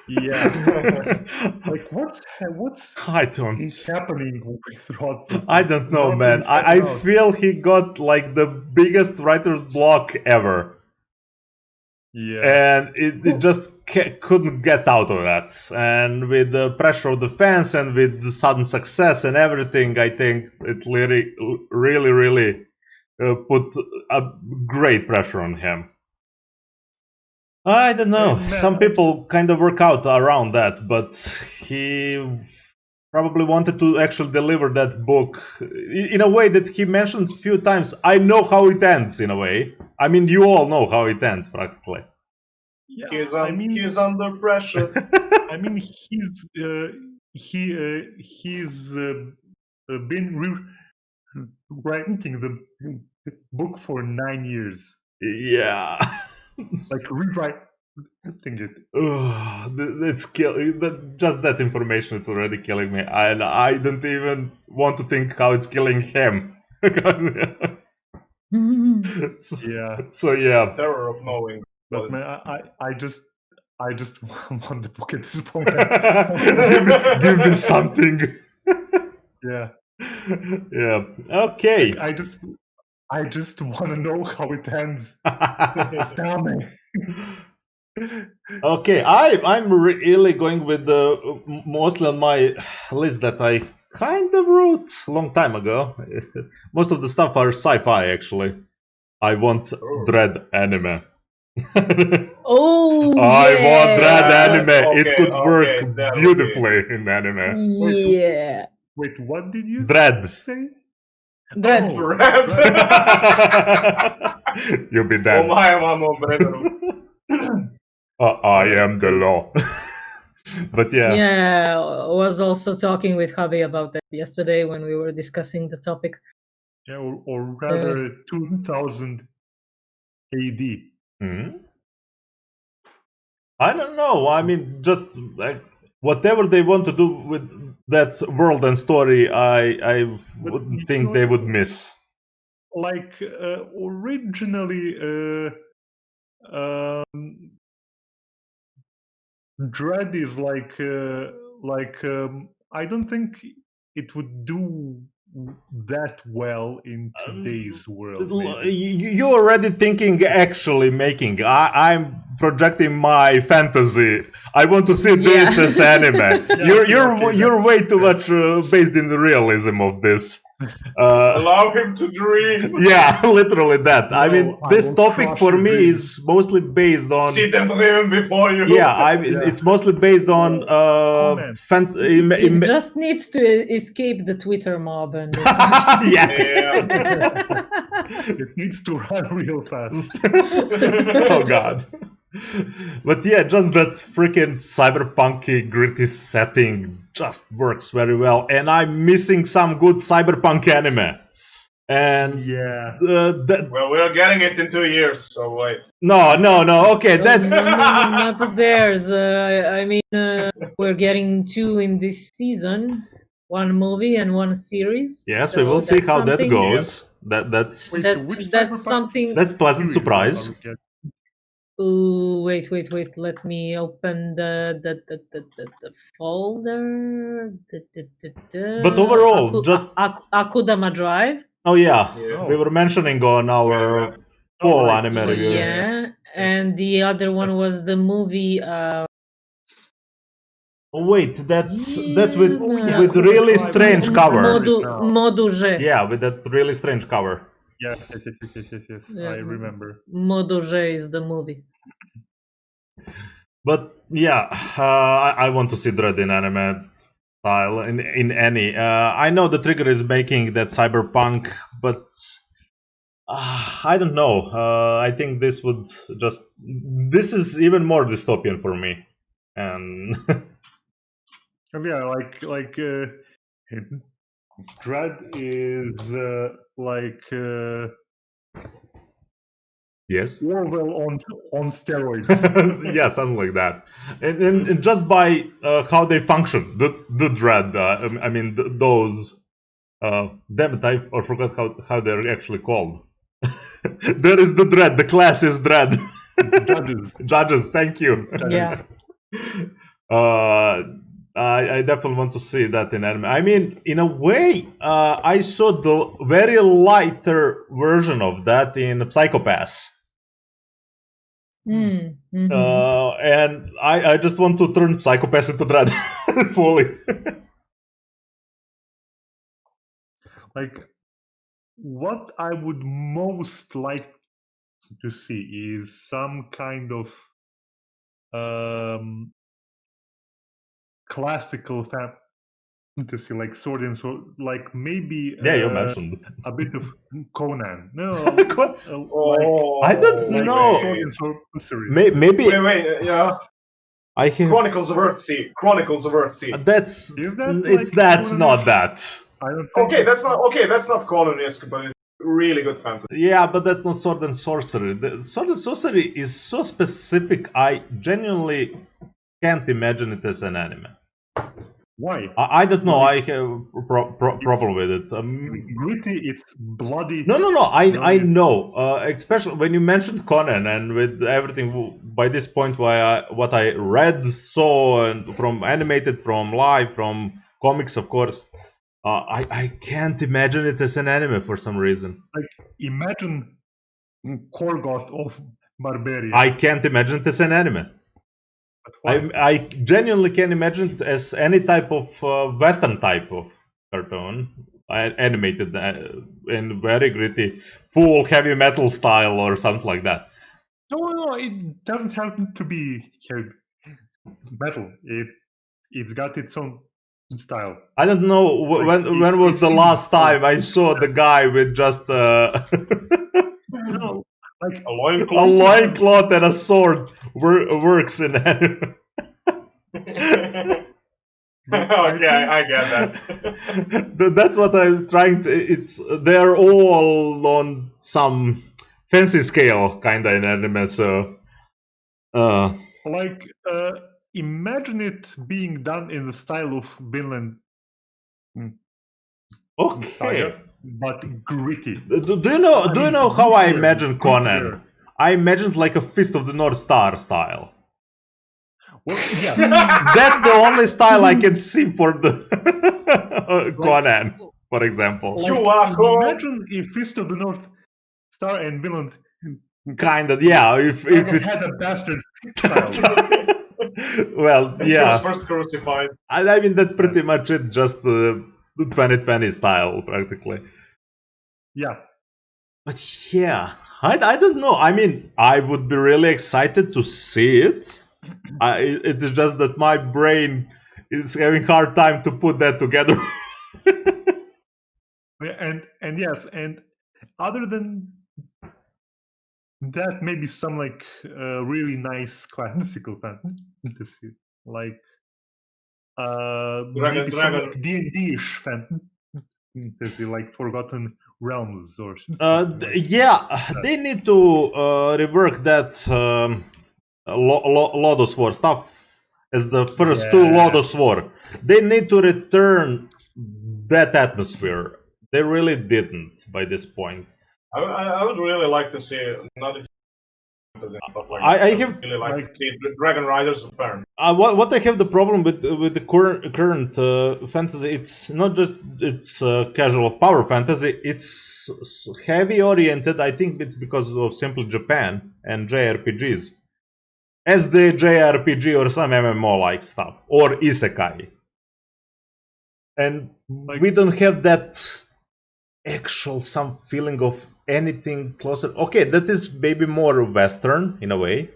Yeah. Like what's I don't. happening with Rothfuss? I don't know, man. Nothing's I happening out. feel he got like the biggest writer's block ever, Yeah. and it just couldn't get out of that. And with the pressure of the fans and with the sudden success and everything, I think it really put a great pressure on him. I don't know. Man, Some people kind of work out around that, but he probably wanted to actually deliver that book in a way that he mentioned a few times. I know how it ends, in a way. I mean, you all know how it ends, practically. Yeah, He's he's under pressure. I mean, he's been writing the book for 9 years, Yeah. like rewriting it. It's just that information is already killing me. And I don't even want to think how it's killing him. Yeah. So yeah. Terror of knowing. But man, I just want the book at this point. give me something. Yeah. Yeah. Okay. I just want to know how it ends. Tell me. Okay, I'm really going with the mostly on my list that I kind of wrote a long time ago. Most of the stuff are sci-fi, actually. I want Dread anime. Oh, I want Dread yes. anime. Okay, It could work that would beautifully in anime. Yeah. Wait, what did you Dread. say? Dread. Oh, Red. You'll be dead. I am the law. But yeah. Yeah, I was also talking with Javi about that yesterday when we were discussing the topic. yeah, or rather 2000 AD. I don't know. I mean, just like whatever they want to do with that world and story, I wouldn't think they would miss. Like originally, Dread is like I don't think it would do that well in today's world. Maybe. You're already thinking actually making. I'm projecting my fantasy. I want to see this as anime. You're way too much based in the realism of this. Allow him to dream. Yeah, literally that. I mean, this will topic crush for your me dreams. is mostly based on. See them dream before you. Yeah, it's mostly based on man. It just needs to escape the Twitter mob and it's yes. It needs to run real fast. Oh god. But yeah, just that freaking cyberpunky gritty setting just works very well, and I'm missing some good cyberpunk anime. And Yeah. Well, we're getting it in 2 years, so wait. No. Okay, that's no, not theirs. I mean, we're getting 2 in this season, 1 movie and 1 series. yes, So we will see that's how that something- goes. That's Wait, That's- which that's cyberpunk something- That's pleasant series surprise. are we getting? Ooh, wait. Let me open the folder. But overall, just- Akudama Drive. Oh yeah, Yes. we were mentioning on our fall anime review. Yeah, and the other one was the movie. Oh, wait, that's that Yeah. with really strange cover. Modu G. Yeah, with that really strange cover. Yes. Yeah. I remember. Modu G is the movie. But yeah, I want to see Dread in anime style in any. I know the Trigger is making that cyberpunk, but I don't know. I think this would just. This is even more dystopian for me, and And yeah, Dread is yes. Orwell on steroids. Yeah, something like that. And just by how they function, the dread. I mean, those. Damn it! I forgot how they're actually called. There is the dread. The class is dread. Judges. Judges. Thank you. Yeah. I definitely want to see that in anime. I mean, in a way, I saw the very lighter version of that in Psychopaths. Mm-hmm. And I just want to turn Psychopaths into Dread fully. Like, what I would most like to see is some kind of classical fantasy, like sword and sword, like maybe Yeah, you mentioned a bit of Conan. No, I don't know. sword and sorcery. Maybe Wait, yeah. I have. Chronicles of Earthsea. Chronicles of Earthsea. That's Is that it's like that's Conan-ish? not that. I don't think That's not Conan-esque, but it's really good fantasy. Yeah, but that's not sword and sorcery. The sword and sorcery is so specific. I genuinely can't imagine it as an anime. Why? I don't know. I have a problem with it. Gritty, it's bloody. No. I it's- know. Especially when you mentioned Conan and with everything. By this point, what I read, saw, and from animated, from live, from comics, of course, I can't imagine it as an anime for some reason. Imagine Korgoth of Barbaria. I can't imagine it as an anime. But why? I genuinely can imagine it as any type of Western type of cartoon, animated and very gritty, full heavy metal style or something like that. No, it doesn't have to be heavy metal. It's got its own style. I don't know when was the seems last like- time I saw the guy with just No, like A loincloth. a loincloth and a sword works in anime. Okay, I get that. That's what I'm trying to. They're all on some fancy scale kind of in anime. So, like imagine it being done in the style of Vinland okay. Saga, but gritty. Do you know how I imagine Conan? Grittier. I imagined like a Fist of the North Star style. Well, yes. That's the only style I can see for the Conan, for example. Imagine if Fist of the North Star and Vinland Kind of, yeah. If Saga it had a bastard child. well, He was yeah. first crucified. I mean, that's pretty much it. Just the 2020 style, practically. Yeah. But yeah, I don't know. I mean, I would be really excited to see it. It is just that my brain is having hard time to put that together. And yes, and other than that, maybe some like really nice classical fantasy, like maybe some like D&D-ish fantasy, like Forgotten Realms or something. Yeah, they need to rework that Lodos War stuff as the first two Lodos War. They need to return that atmosphere. They really didn't by this point. I would really like to see another fantasy and stuff like that. I would have really like to see Dragon Riders of Fern. what I have the problem with the current fantasy. It's not just casual power fantasy. It's heavy oriented. I think it's because of simply Japan and JRPGs, as the JRPG or some MMO like stuff or isekai, and we don't have that actual some feeling of anything closer. Okay, that is maybe more Western in a way.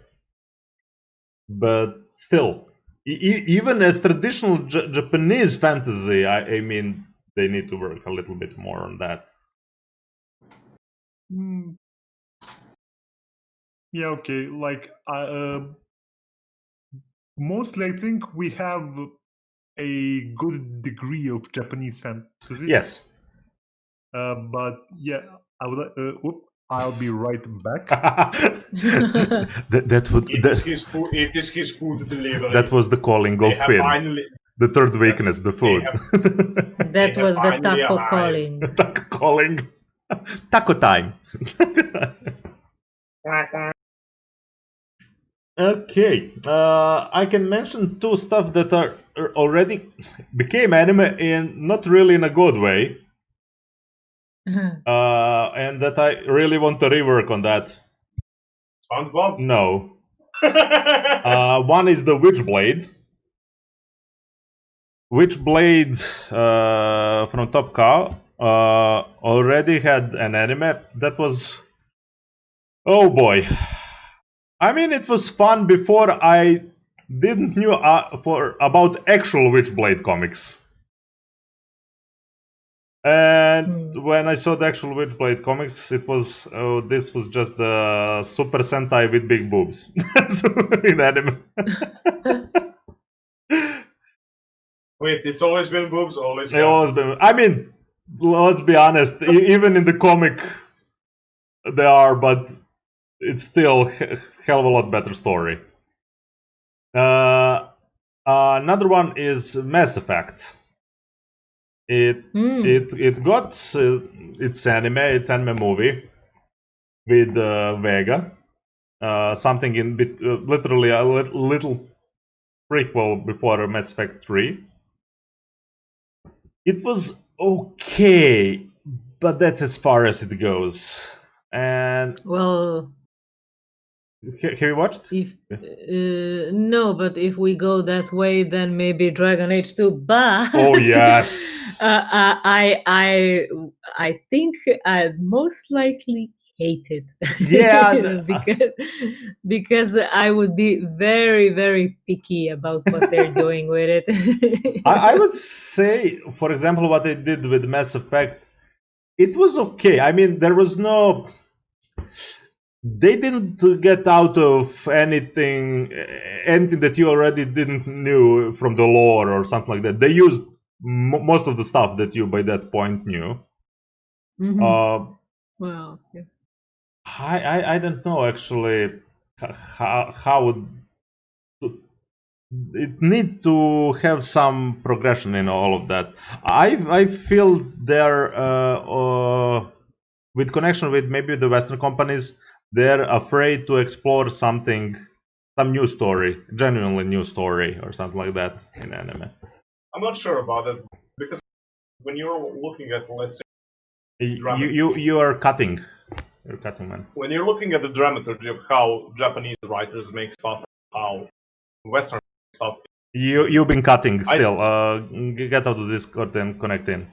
But still, even as traditional Japanese fantasy, I mean, they need to work a little bit more on that. Mm, yeah, okay. Like, mostly I think we have a good degree of Japanese fantasy. Yes. But yeah, I would. I'll be right back. that would It is his food. It is his food delivery. that was the calling They of have Finn. finally. The third weakness, the food. That have was the finally taco arrived. calling. Taco calling. Taco time. Okay, I can mention two stuff that are already became anime in not really in a good way, and that I really want to rework on that. SpongeBob. No, one is the Witchblade. Witchblade from Top Cow already had an anime that was, oh boy. I mean, it was fun before I didn't knew about actual Witchblade comics. And when I saw the actual Witchblade comics, it was, oh, this was just the Super Sentai with big boobs in anime. Wait, it's always been boobs. Always. They always been. I mean, let's be honest. Even in the comic, they are, but it's still hell of a lot better story. Another one is Mass Effect. It got its anime movie with Vega, something in literally a little prequel before Mass Effect 3. It was okay, but that's as far as it goes. And Well, have you watched? if no, but if we go that way, then maybe Dragon Age 2. But Oh yes. I think I'd most likely hate it. Yeah, because I would be very, very picky about what they're doing with it. I would say, for example, what they did with Mass Effect, it was okay. I mean, there was no. They didn't get out of anything that you already didn't knew from the lore or something like that. They used most of the stuff that you by that point knew. Well, yeah. I don't know actually how it need to have some progression in all of that. I feel they're with connection with maybe the Western companies, they're afraid to explore some new story, genuinely new story or something like that in anime. I'm not sure about it because when you're looking at, let's say, you are cutting. You're cutting, man. When you're looking at the dramaturgy of how Japanese writers make stuff, how Western stuff. You've been cutting still. Get out of Discord and connect in.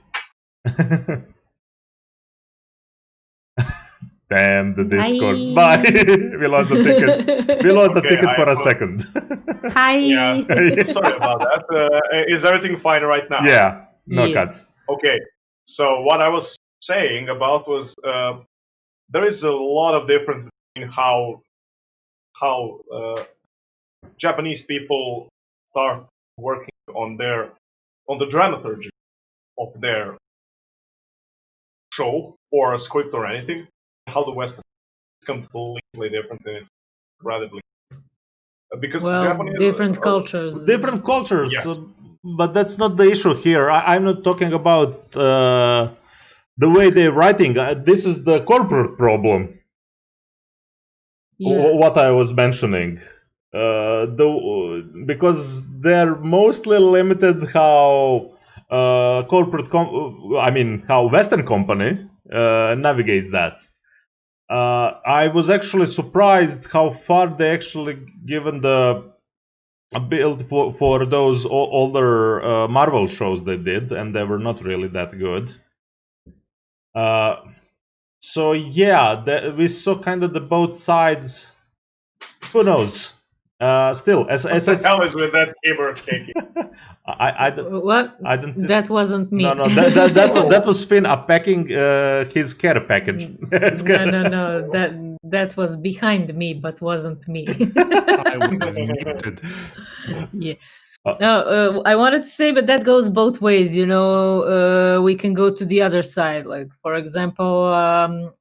Damn the Discord. Bye. We lost the ticket. We lost the ticket for a second. Hi. Yeah, sorry about that. Is everything fine right now? Yeah, no cuts. Okay, so what I was saying about was there is a lot of difference in how Japanese people start working on the dramaturgy of their show or a script or anything. How the West is completely different, and it's incredibly because Japanese different cultures. Different cultures, yes. But that's not the issue here. I'm not talking about the way they're writing. This is the corporate problem. Yeah. What I was mentioning. Because they're mostly limited how how Western company navigates that. I was actually surprised how far they actually given the build for those older Marvel shows they did, and they were not really that good. So yeah, we saw kind of the both sides. Who knows? Still, as What the hell is with that keyboard shaking? What? I don't. That wasn't me. No, that was Finn packing his care package. No. That was behind me, but wasn't me. I was muted. Yeah. No, I wanted to say, but that goes both ways. We can go to the other side. Like, for example,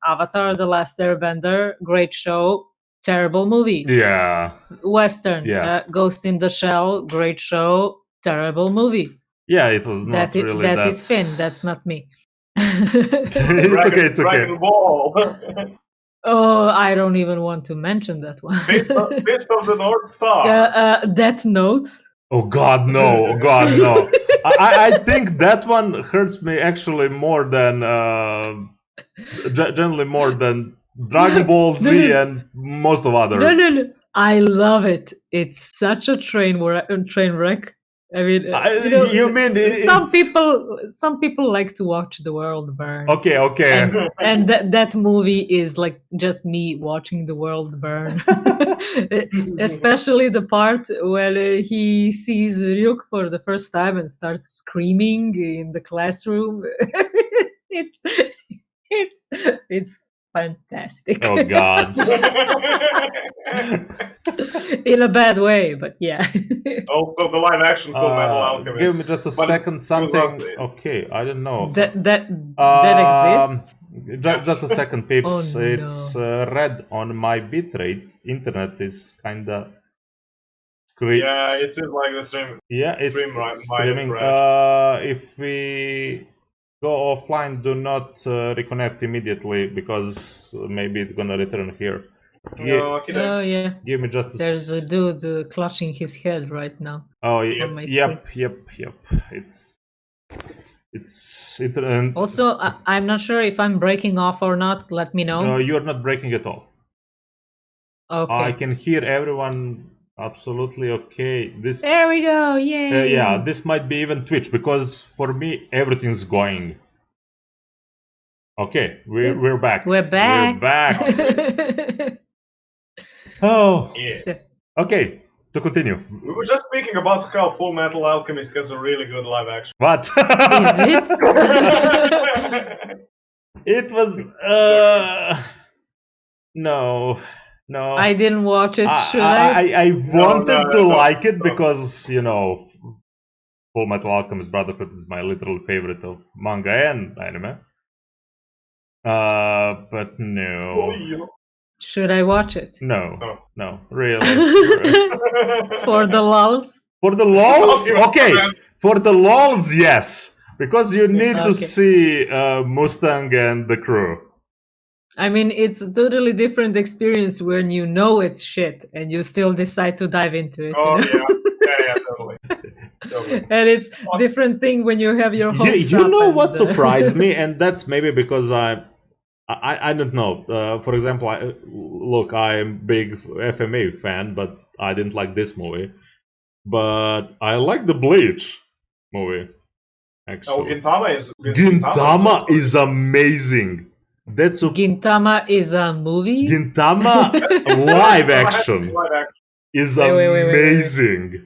Avatar: The Last Airbender, great show, terrible movie. Yeah. Western, Yeah. Ghost in the Shell, great show, terrible movie. Yeah, it was not really that. That is Finn. That's not me. It's okay. It's okay. Dragon Ball. Oh, I don't even want to mention that one. Fist of the North Star. Death Note. Oh God, no! Oh God, no! I think that one hurts me actually more than generally more than Dragon Ball Z and most of others. No. I love it. It's such a train wreck. I mean, you mean some people like to watch the world burn. Okay. And that movie is like just me watching the world burn. Especially the part where he sees Ryuk for the first time and starts screaming in the classroom. It's fantastic. Oh God. In a bad way, but yeah. Also, the live-action Full Metal Alchemist. Give me just a second. Something. Okay, I don't know. That exists. Just a second, peeps. Oh, no. It's red on my bitrate. Internet is kinda. Yeah, it seems like the stream. Yeah, it's streaming. If we go offline, do not reconnect immediately because maybe it's gonna return here. Oh yeah. Give me just. There's a dude clutching his head right now. Oh on my yep. It's internet. Also, I'm not sure if I'm breaking off or not. Let me know. No, you're not breaking at all. Okay. I can hear everyone absolutely okay. There we go. Yay. Yeah, this might be even Twitch because for me everything's going. Okay, we're back. We're back. Oh. Yeah. Okay, to continue. We were just speaking about how Full Metal Alchemist has a really good live action. What? Is it? It was. No. I didn't watch it. Should I? I wanted to like it because Full Metal Alchemist Brotherhood is my literal favorite of manga and anime. But no. Should I watch it? No, really. For the lulz? For the lulz? Okay, for the lulz, yes. Because you need to see Mustang and the crew. I mean, it's a totally different experience when you know it's shit and you still decide to dive into it. Oh, yeah, totally. And it's different thing when you have your hopes You know up what and, surprised me? And that's maybe because I don't know. For example, I'm a big FMA fan, but I didn't like this movie. But I like the Bleach movie. Actually, Gintama is amazing. Gintama is a movie? Gintama live action is amazing.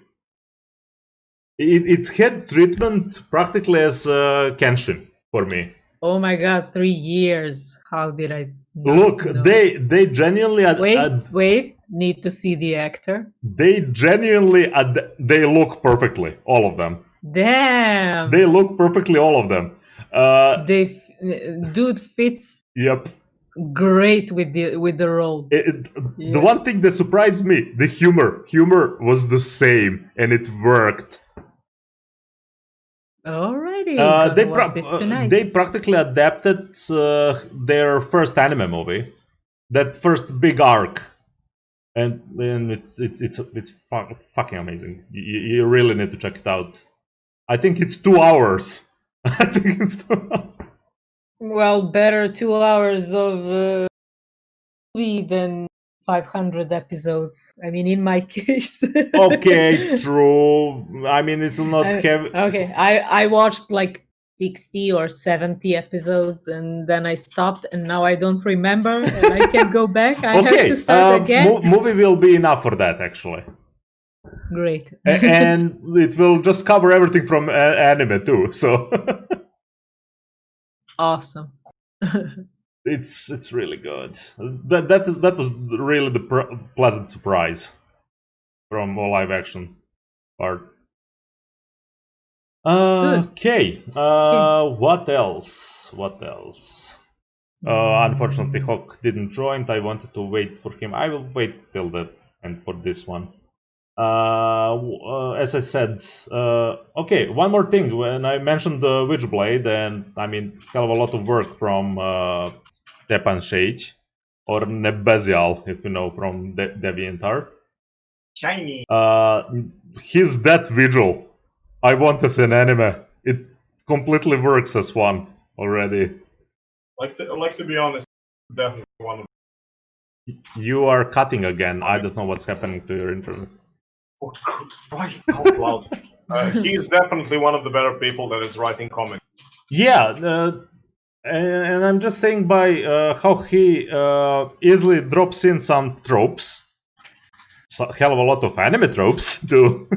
It had treatment practically as Kenshin for me. Oh my god, 3 years. How did I look know? They genuinely wait, need to see the actor. They genuinely they look perfectly, all of them. Damn, they look perfectly, all of them. Dude fits great with the role. The one thing that surprised me, the humor was the same and it worked. Alrighty, they practically adapted their first anime movie, that first big arc, and it's fucking amazing. You really need to check it out. I think it's 2 hours. I think it's 2 hours. Well, better 2 hours of movie than 500 episodes. I mean, in my case. Okay, true. I mean, it will not have. Okay, I watched like 60 or 70 episodes, and then I stopped, and now I don't remember, and I can't go back. I have to start again. Movie will be enough for that, actually. Great. And it will just cover everything from anime too. So Awesome. it's really good. That was really the pleasant surprise from a live action part. Okay. What else? What else? Unfortunately, Hawk didn't join. I wanted to wait for him. I will wait till the end for this one. As I said, okay, one more thing. When I mentioned the Witchblade, and I mean, hell of a lot of work from Stepan Shage, or Nebezial, if you know, from DeviantArt. Shiny. His Death Vigil. I want as an anime. It completely works as one already. Like to be honest, definitely one of You are cutting again. I don't know what's happening to your internet. right out loud. He is definitely one of the better people that is writing comics. Yeah, and I'm just saying by how he easily drops in some tropes. Hell of a lot of anime tropes too.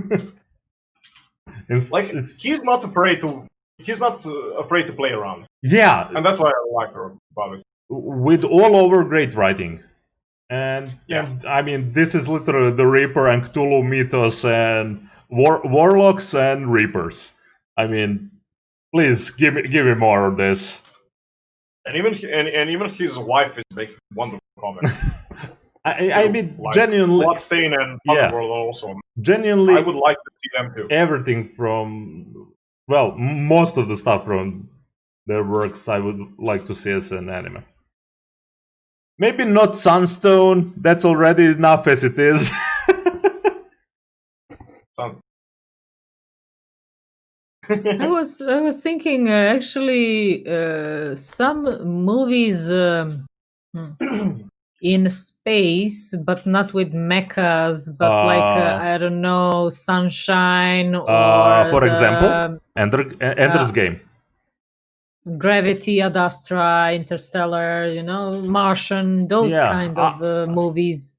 He's not afraid to. He's not afraid to play around. Yeah, and that's why I like her about it. With all over great writing, and I mean, this is literally the Reaper and Cthulhu mythos and warlocks and Reapers. I mean, please give me more of this. And even his wife is making wonderful comics. I mean, like genuinely, Bloodstain and Underworld also. Genuinely, I would like to see them too. Everything from, well, most of the stuff from their works I would like to see as an anime. Maybe not Sunstone. That's already enough as it is. I was thinking actually some movies in space, but not with mechas, but like I don't know, Sunshine or for example, Ender's Game, Gravity, Ad Astra, Interstellar, you know, Martian, those kind of movies.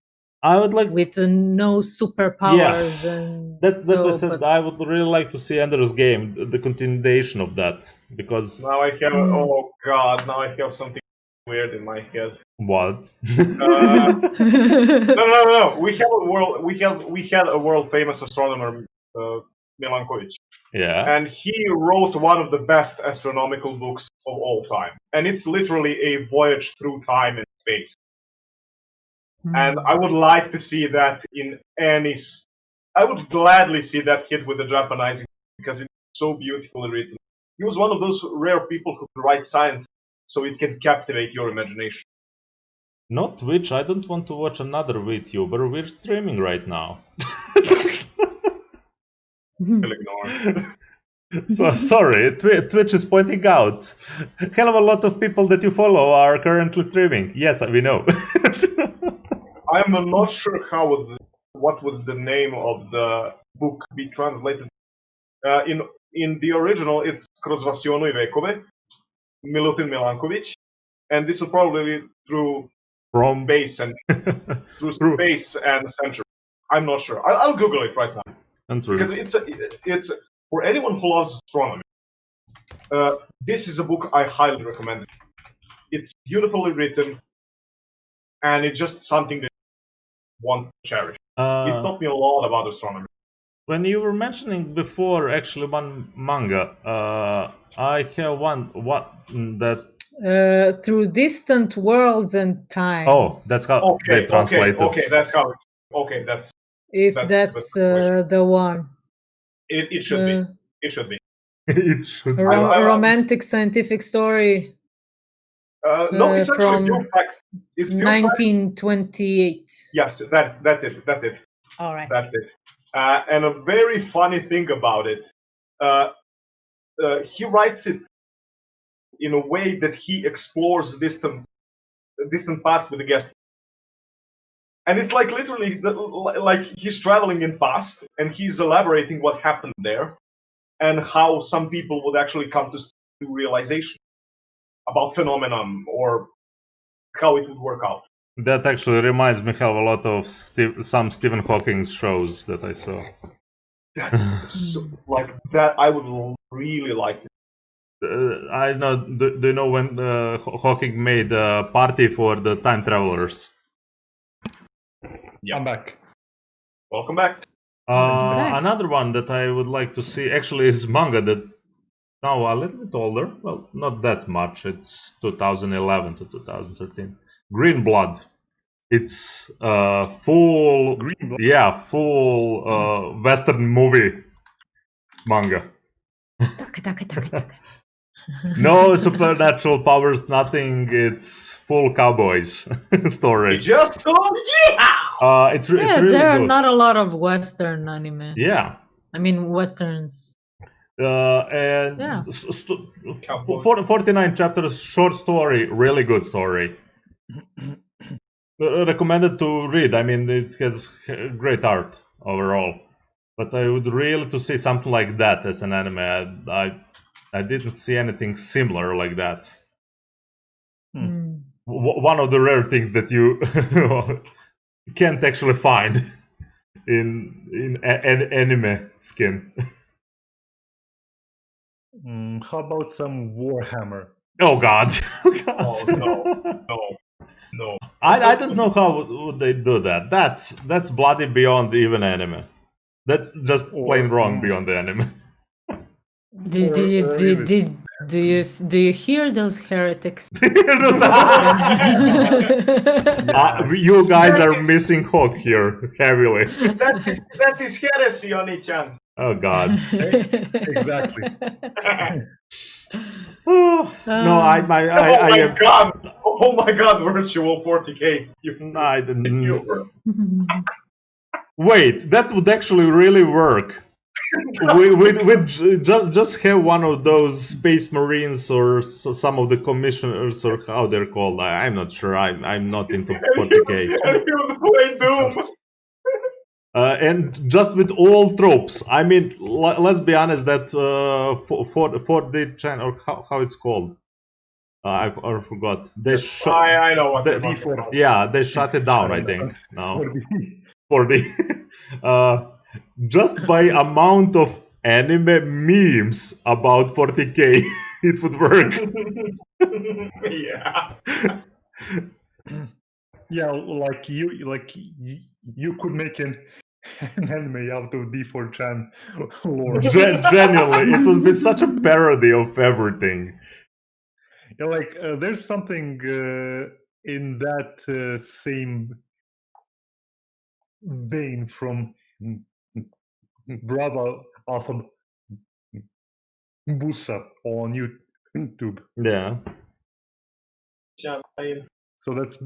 I would like with no superpowers, and that's what I said. I would really like to see Ender's Game, the continuation of that, because now I have oh god, now I have something weird in my head. What? No. We had a world famous astronomer, Milankovic. Yeah. And he wrote one of the best astronomical books of all time, and it's literally a voyage through time and space. And I would like to see that in any. I would gladly see that hit with the Japanizing, because it's so beautifully written. He was one of those rare people who could write science so it can captivate your imagination. Not Twitch. I don't want to watch another VTuber. We're streaming right now. I'll ignore. So sorry, Twitch is pointing out. Hell of a lot of people that you follow are currently streaming. Yes, we know. I'm not sure what would the name of the book be translated. In the original, it's Kroz Vasionu I Vekove, Milutin Milankovic, and this will probably be through space and through space and century. I'm not sure. I'll Google it right now because it's for anyone who loves astronomy. This is a book I highly recommend. It's beautifully written, and it's just something that I want to cherish. It taught me a lot about astronomy. When you were mentioning before, actually, one manga, I have one that. Through distant worlds and times. Oh, that's how they translate it. Okay, that's how it's. Okay, that's. If that's the one. It should be. It should be. It should be. A romantic scientific story. No, it's actually pure fact. It's pure 1928. Fact. Yes, that's it. That's it. All right. That's it. And a very funny thing about it, he writes it in a way that he explores distant past with the guest. And it's like literally like he's traveling in past and he's elaborating what happened there and how some people would actually come to realization about phenomenon or how it would work out. That actually reminds me hell of a lot of some Stephen Hawking shows that I saw. So, like that, I would really like it. I know. Do you know when Hawking made a party for the time travelers? Yeah. I'm back. Welcome back. Another one that I would like to see actually is manga that now a little bit older. Well, not that much. It's 2011 to 2013. Green Blood. It's full. Green Blood? Yeah, full Western movie manga. No supernatural powers, nothing. It's full cowboys story. We just go, yeah! It's really there are good. not a lot of Western anime. Yeah. I mean, Westerns. And Yeah. 49 chapters, short story, really good story. Recommended to read. I mean, it has great art overall. But I would really to see something like that as an anime. I didn't see anything similar like that. One of the rare things that you can't actually find in anime skin. How about some Warhammer? Oh God! Oh no. I don't know how would they do that. That's bloody beyond even anime. That's just plain wrong beyond the anime. Do you hear those heretics? You guys are missing Hawk here heavily. That is heresy, Oni-chan. Oh God. Exactly. No, I am. God! Oh my God! Virtual 40k. I didn't. Wait, that would actually really work. we just have one of those space marines or some of the commissioners or how they're called. I'm not sure. I'm not into 40k. And he would play Doom. And just with all tropes. I mean, let's be honest. That for the channel, or how it's called. I forgot. They I know what they're talking about. Yeah, they shut it down. I think now. For the just by amount of anime memes about 40k, it would work. Yeah. Yeah, like you could make an anime out of D4chan lore. Genuinely, it would be such a parody of everything. Yeah, like there's something in that same vein from Brother of Busa on YouTube. Yeah. So that's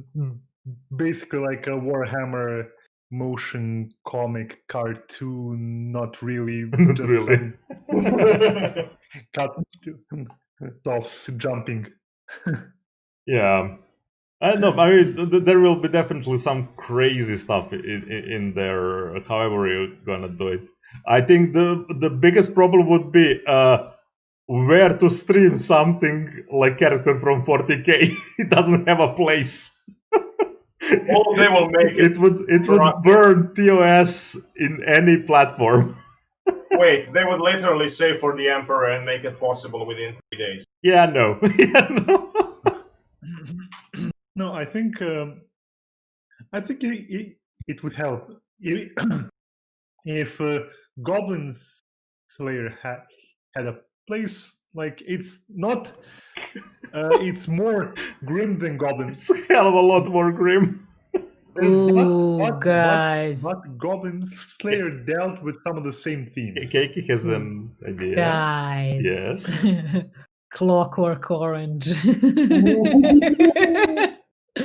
basically like a Warhammer motion comic cartoon, not really. Not really. Cut offs jumping. Yeah. I don't know. I mean, there will be definitely some crazy stuff in there. However, you're gonna do it. I think the biggest problem would be where to stream something like character from 40k. It doesn't have a place. Well, they will make it. It would burn TOS in any platform. Wait, they would literally say for the Emperor and make it possible within 3 days. Yeah, no. Yeah, no. No, I think it would help if Goblin Slayer had a place. Like it's not, it's more grim than Goblin. It's a hell of a lot more grim. Ooh, guys. But Goblin Slayer dealt with some of the same themes. Keiki has an idea. Guys. Yes. Clockwork Orange.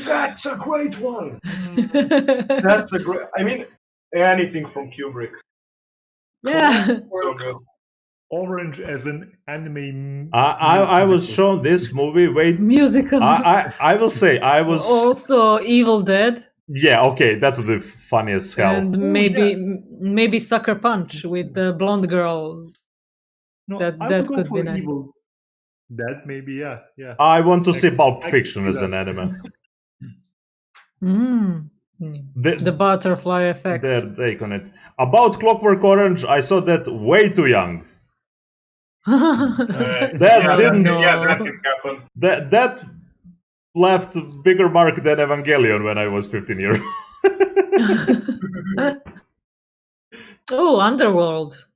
That's a great one. That's a great. I mean, anything from Kubrick. Yeah. So good. Orange as an anime. I was shown this movie. Wait, Musical. I will say I was also Evil Dead. Yeah, okay, that would be funny as hell. And maybe Sucker Punch with the blonde girl. No, that could be nice. Evil. That maybe, yeah. I want to see Pulp Fiction as an anime. Mm. The butterfly effect. Their take on it. About Clockwork Orange, I saw that way too young. That didn't- that can happen. That left bigger mark than Evangelion when I was 15 years. Oh, Underworld.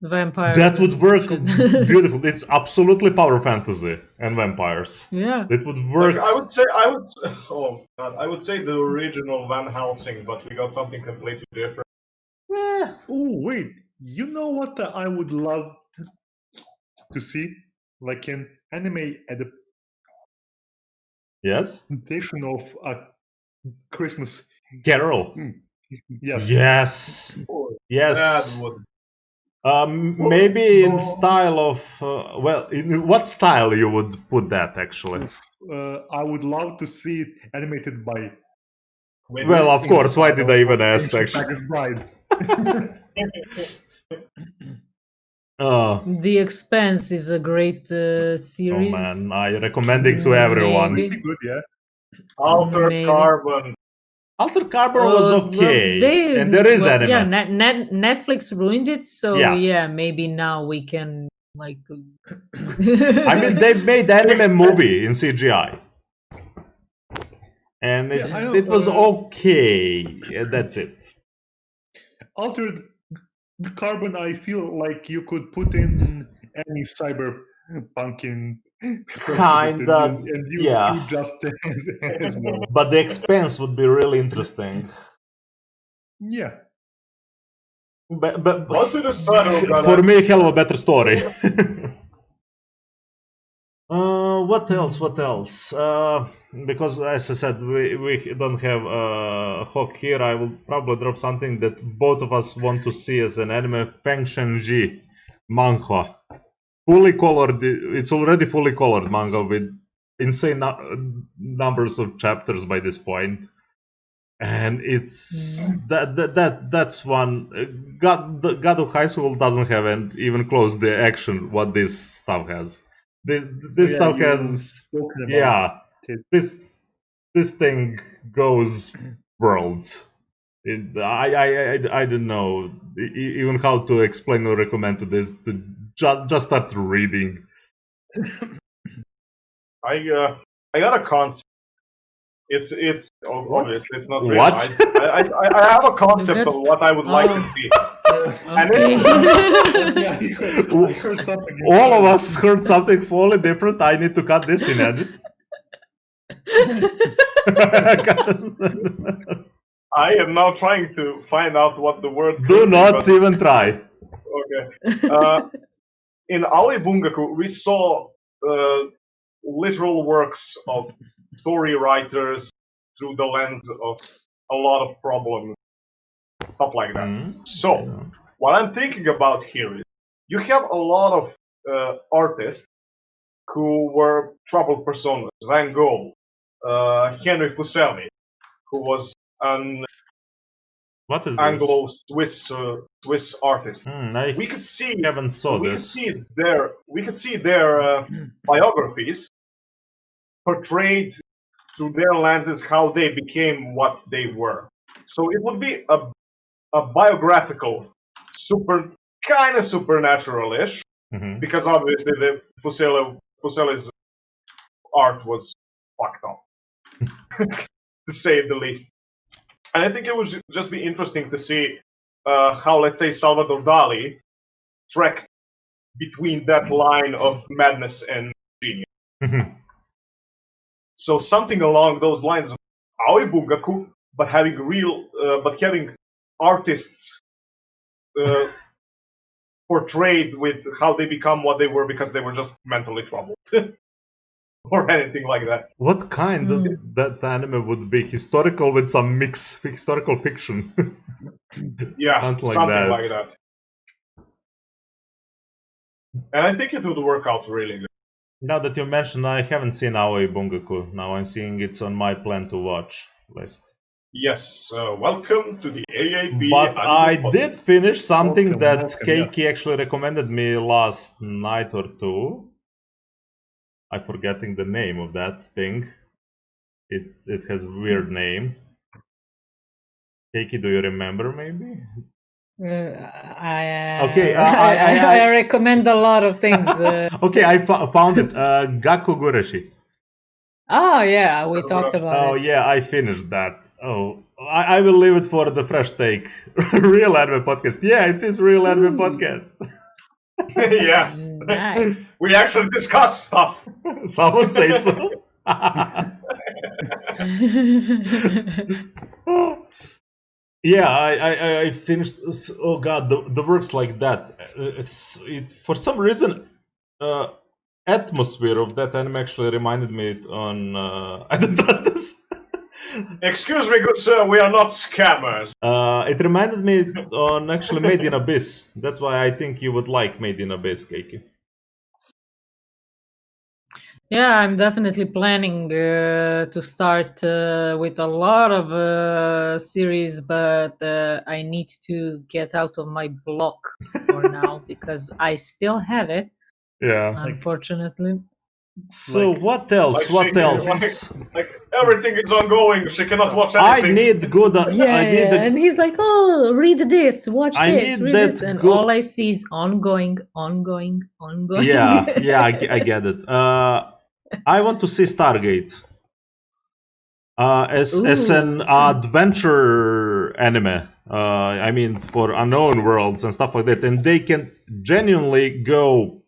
Vampires. That would and work shit. beautiful. It's absolutely power fantasy and vampires. Yeah. It would work. Like, I would say the original Van Helsing, but we got something completely different. Oh, wait. You know what I would love to see? Like an anime Yes? adaptation of a Christmas. Carol. Yes. Yes. Yes. That would. Maybe in style of well, in what style you would put that actually? I would love to see it animated by. Well, of course. Why did I even ask? Ancient Actually, Magus Bride. The Expanse is a great series. oh man, I recommend it to everyone. Maybe. Pretty good, yeah. Altered Maybe. Carbon. Altered Carbon was okay, and there is anime. Yeah, Netflix ruined it, so Yeah. yeah, maybe now we can like. I mean, they made anime movie in CGI, and Yeah, I know, it was okay. That's it. Altered Carbon, I feel like you could put in any cyberpunking Kinda, and you yeah. do just as well. But the Expanse would be really interesting. Yeah. But What to the start of for me, hell of a better story. What else? What else? Because as I said, we don't have Hawk here. I will probably drop something that both of us want to see as an anime. Feng Shenji manga, fully colored. It's already fully colored manga with insane numbers of chapters by this point. And it's that's one. God of High School doesn't have even close the action what this stuff has. This Yeah, stuff you has spoken about yeah. it. This thing goes worlds. I don't know even how to explain or recommend to this. To just start reading. I got a concept. It's obviously it's not What? realized. I have a concept of what I would like to see. And Yeah, I heard something. All of us heard something fully different. I need to cut this in edit. I am now trying to find out what the word. Do could be, not but- even try. Okay. In Aoi Bungaku, we saw literal works of story writers through the lens of a lot of problems, stuff like that. So, what I'm thinking about here is you have a lot of artists who were troubled personas. Van Gogh, Henry Fuseli, who was an What is this? Anglo-Swiss artist. I We could see haven't saw we could this. see their biographies portrayed through their lenses how they became what they were. So it would be a biographical, kind of supernatural-ish, Mhm. because obviously the Fuseli's art was fucked up, to say the least. And I think it would just be interesting to see how, let's say, Salvador Dali trekked between that line of madness and genius. Mhm. So something along those lines of Aoi Bungaku, but having artists portrayed with how they become what they were because they were just mentally troubled, or anything like that. What kind of that anime would be? Historical with some mix historical fiction. Yeah, Something like that. And I think it would work out really good. Now that you mentioned, I haven't seen Aoi Bungaku. Now I'm seeing it's on my plan to watch list. Yes, welcome to the AAB. But I did finish something that welcome, Keiki actually recommended me last night or two. I'm forgetting the name of that thing. It has a weird name. Keiki, do you remember maybe? Okay, I I recommend a lot of things. Okay, I found it. Gakugureshi. Oh yeah, we talked about Oh it. yeah, I finished that. Oh, I will leave it for the fresh take. Real anime podcast. Yeah, it is real anime podcast. Yes. Nice. We actually discuss stuff. Someone say so. Yeah, I finished. Oh god, the works like that. For some reason, atmosphere of that anime actually reminded me on. I don't trust this. Excuse me, good sir, we are not scammers. It reminded me on actually Made in Abyss. That's why I think you would like Made in Abyss, Keiki. Yeah, I'm definitely planning to start with a lot of series, but I need to get out of my block for now because I still have it. Yeah. Unfortunately. So what else? What else? Like everything is ongoing. She cannot watch anything. I need good. And he's like, "Oh, read this, watch this, read this," and all I see is ongoing. Yeah, I get it. I want to see Stargate as an adventure anime. I mean, for unknown worlds and stuff like that, and they can genuinely go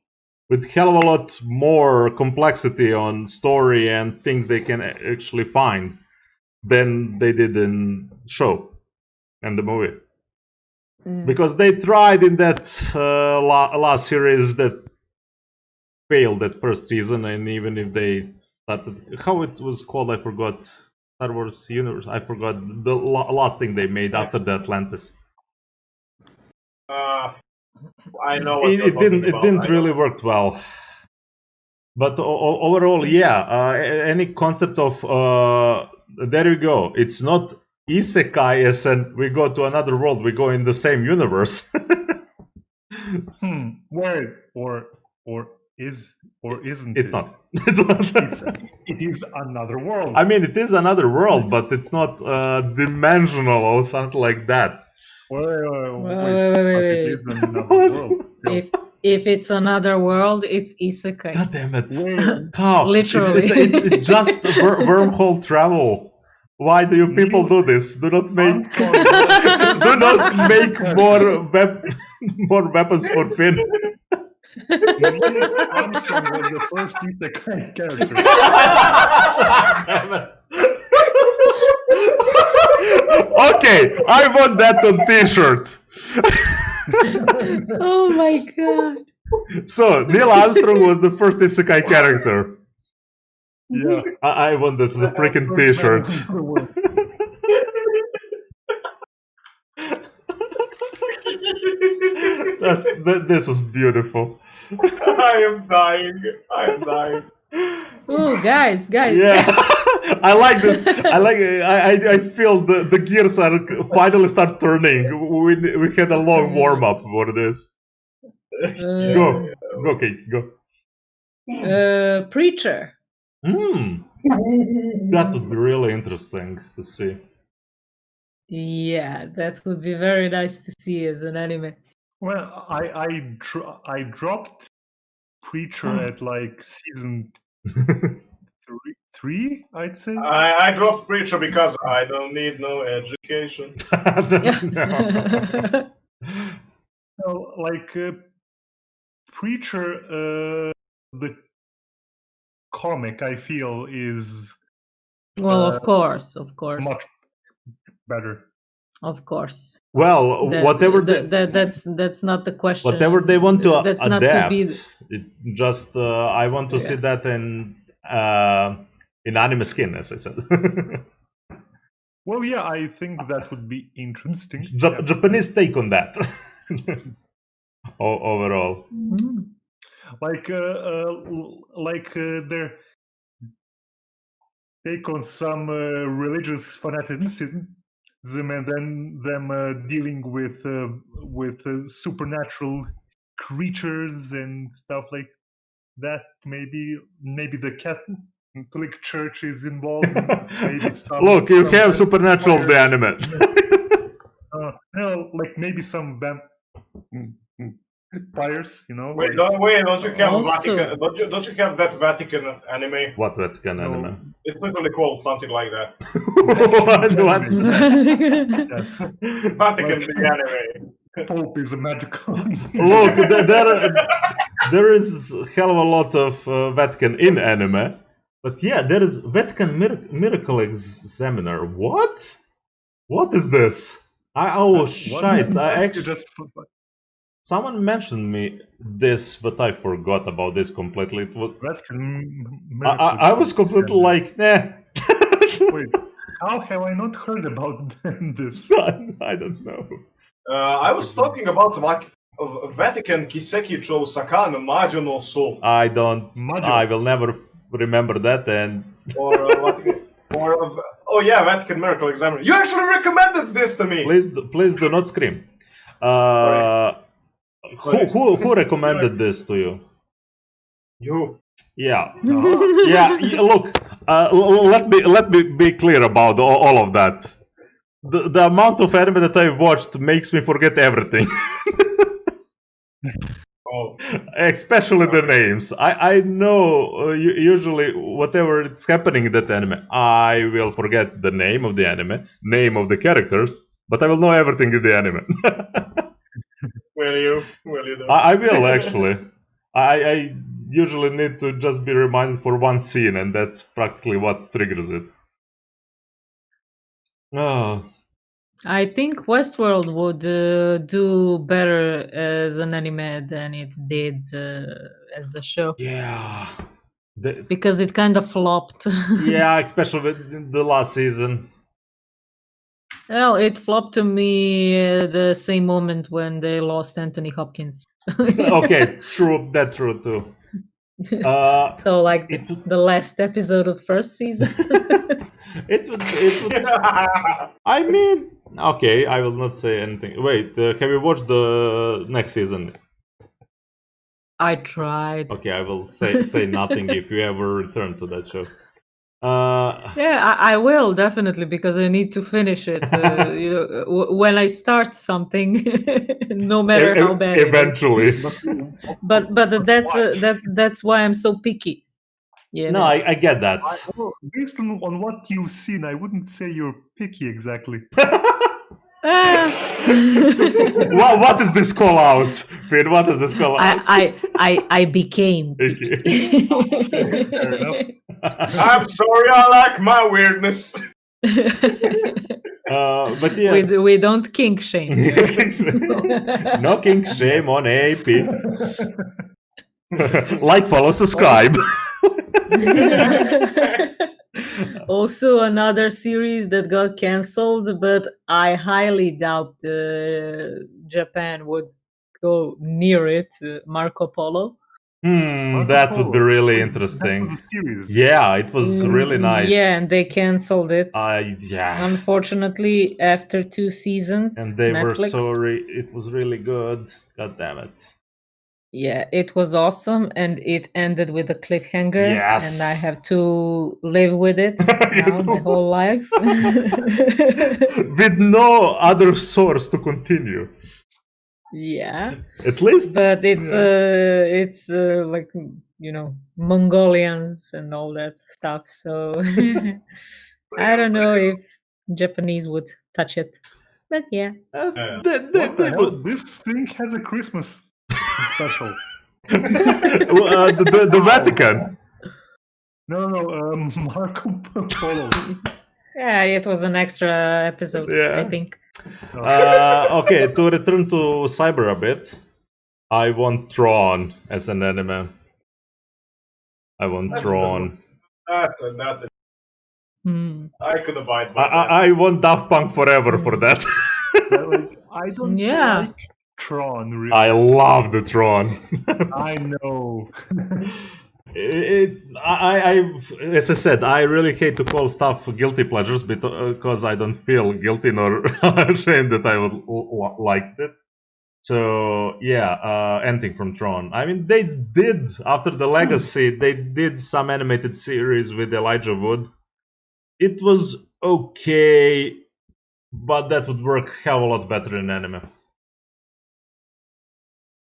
with hell of a lot more complexity on story and things they can actually find than they did in show and the movie. Because they tried in that last series that failed that first season, and even if they started, how it was called, I forgot. Star Wars Universe, I forgot the last thing they made after the Atlantis. I know what it didn't really work well. But overall, yeah, any concept of there you go. It's not isekai as in we go to another world, we go in the same universe. Wait, or isn't it's it? not. It's not. It is another world. I mean, it is another world, but it's not dimensional or something like that. Wait. If it's another world, it's isekai. God damn it! How? Literally, it's just wormhole travel. Why do you people do this? Do not make more weapons for Finn. Armstrong was the first isekai character. Damn it. Okay, I want that on T-shirt. Oh my god! So Neil Armstrong was the first isekai character. Yeah, I want this as a freaking T-shirt. This was beautiful. I am dying. Oh, guys! Yeah, I like this. I feel the gears are finally start turning. We had a long warm up for this. Go, Kate, go. Preacher. That would be really interesting to see. Yeah, that would be very nice to see as an anime. Well, I dropped Preacher at like season three, I'd say. I dropped Preacher because I don't need no education. No, like Preacher, the comic I feel is well, of course, much better. Of course. Well, whatever that's not the question. Whatever they want to that's adapt. Not to be just I want to see that in anime skin, as I said. Well, yeah, I think that would be interesting. Japanese take on that. Overall, like their take on some religious fanaticism, and then them dealing with supernatural creatures and stuff like that. Maybe the Catholic Church is involved. Maybe look, you have Supernatural the anime. like maybe some vampires, Wait, like, don't you have Also- Vatican? Don't you have that Vatican anime? What Vatican no, anime? It's literally called something like that. What? yes, Vatican Like- the anime. Pope is a magical. Look, there is a hell of a lot of Vatican in anime, but yeah, there is Vatican Miracle Examiner. What? What is this? Shite! I actually someone mentioned me this, but I forgot about this completely. It was, I was completely like, nah. Wait, how have I not heard about this? I don't know. I was talking about Vatican Kiseki Chou Sakan Majo no So. I don't. Majo. I will never remember that. And Oh yeah, Vatican Miracle Examiner. You actually recommended this to me. please do not scream. Who recommended this to you? You. Yeah, yeah. Look, let me be clear about all of that. The amount of anime that I've watched makes me forget everything. Oh. Especially the names. I know usually whatever it's happening in that anime, I will forget the name of the anime, name of the characters, but I will know everything in the anime. Will you do? I will actually. I usually need to just be reminded for one scene, and that's practically what triggers it. Oh. I think Westworld would do better as an anime than it did as a show. Yeah. Because it kind of flopped. Yeah, especially with the last season. Well, it flopped to me the same moment when they lost Anthony Hopkins. Okay, true. That's true too. So, like the last episode of first season. It would. I mean, okay, I will not say anything. Wait, have you watched the next season? I tried. Okay, I will say nothing if you ever return to that show. Yeah, I will definitely because I need to finish it. When I start something, no matter how bad. Eventually. But that's why I'm so picky. Yeah. No, I get that. Based on what you've seen, I wouldn't say you're picky exactly. What is this call out, Finn? What is this call out? I became picky. Fair enough. I'm sorry, I like my weirdness. But yeah, we don't kink shame. no kink shame on AP. Like, follow, subscribe. Also, another series that got cancelled, but I highly doubt Japan would go near it. Marco Polo. That would be really interesting. Yeah, it was really nice. Yeah, and they cancelled it. Yeah. Unfortunately, after 2 seasons. And they were Netflix. sorry. It was really good. God damn it. Yeah, it was awesome, and it ended with a cliffhanger. Yes. And I have to live with it now my whole life. With no other source to continue. Yeah. At least. But it's like, Mongolians and all that stuff. So I don't know if Japanese would touch it. But yeah. This thing has a Christmas special. The Vatican. No, Marco Polo. Yeah, it was an extra episode, Yeah. I think. Okay, to return to Cyber a bit, I want Tron as an anime. I want Tron. That's it. I could abide by that. I want Daft Punk forever for that. I don't Yeah. like Tron. Really. I love the Tron. I know. As I said, I really hate to call stuff guilty pleasures because I don't feel guilty nor ashamed that I would liked it. So yeah, anything from Tron. I mean, they did after the Legacy. They did some animated series with Elijah Wood. It was okay. but that would work hell of a lot better in anime.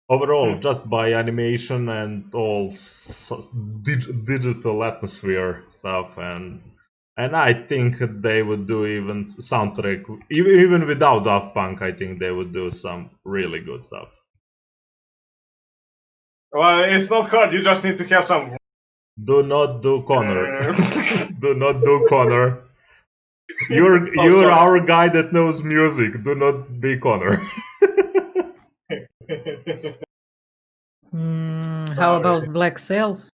Overall, just by animation and all digital atmosphere stuff, and I think they would do even soundtrack, even without Daft Punk. I think they would do some really good stuff. Well, it's not hard. You just need to have some. Do not do Connor. Do not do Connor. You're our guy that knows music. Do not be Connor. How about Black Sails?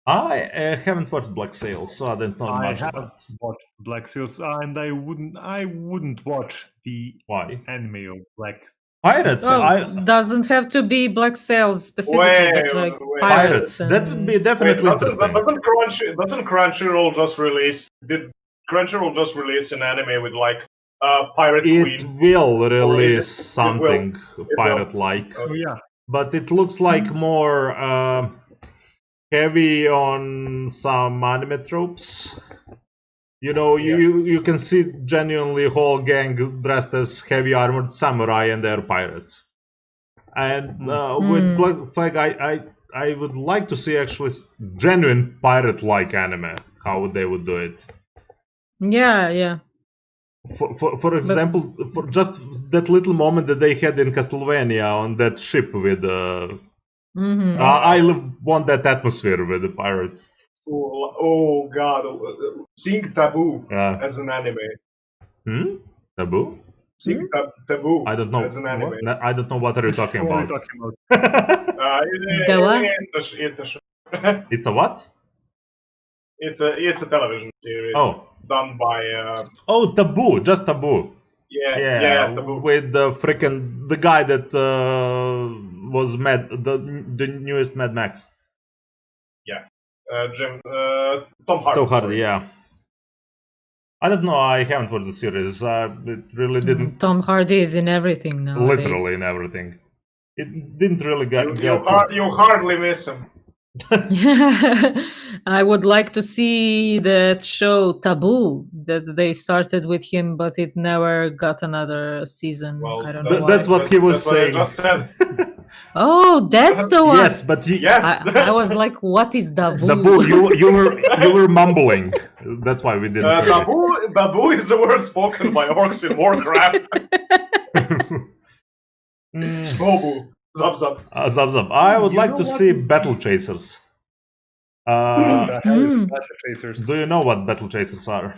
I haven't watched Black Sails, so I don't know much I about have watched Black Sails, and I wouldn't watch the why. anime of Black. Pirates. Doesn't have to be Black Sails specifically, but like Pirates. That would be definitely interesting. Doesn't Crunchyroll just release? Did Crunchyroll just release an anime with like pirate queen? It will release something pirate-like. Oh yeah, but it looks like more heavy on some anime tropes. You know, you can see genuinely whole gang dressed as heavy armored samurai and they're pirates. And with Black Flag, I would like to see actually genuine pirate-like anime. How they would do it. Yeah. For example, for just that little moment that they had in Castlevania on that ship with I want that atmosphere with the pirates. Oh god, seeing Taboo as an anime. Taboo? Seeing Taboo I don't know. as an anime. I don't know what are you talking about. It's a show. It's a what? It's a television series. Done by Taboo, just Taboo. Yeah, Taboo. With the guy that was the newest Mad Max. Yeah, Tom Hardy. Tom Hardy, yeah. I don't know. I haven't watched the series. It really didn't. Tom Hardy is in everything now. Literally in everything. It didn't really get. You hardly miss him. I would like to see that show Taboo that they started with him, but it never got another season. Well, I don't know. That's what he was saying. Just said. Oh, that's the one. Yes, but I was like, "What is Taboo?" Taboo. You were mumbling. That's why we didn't. Taboo is the word spoken by orcs in Warcraft. Snobu. Zub zub. Zub zub. I would like to see Battle Chasers. Battle Chasers. Do you know what Battle Chasers are?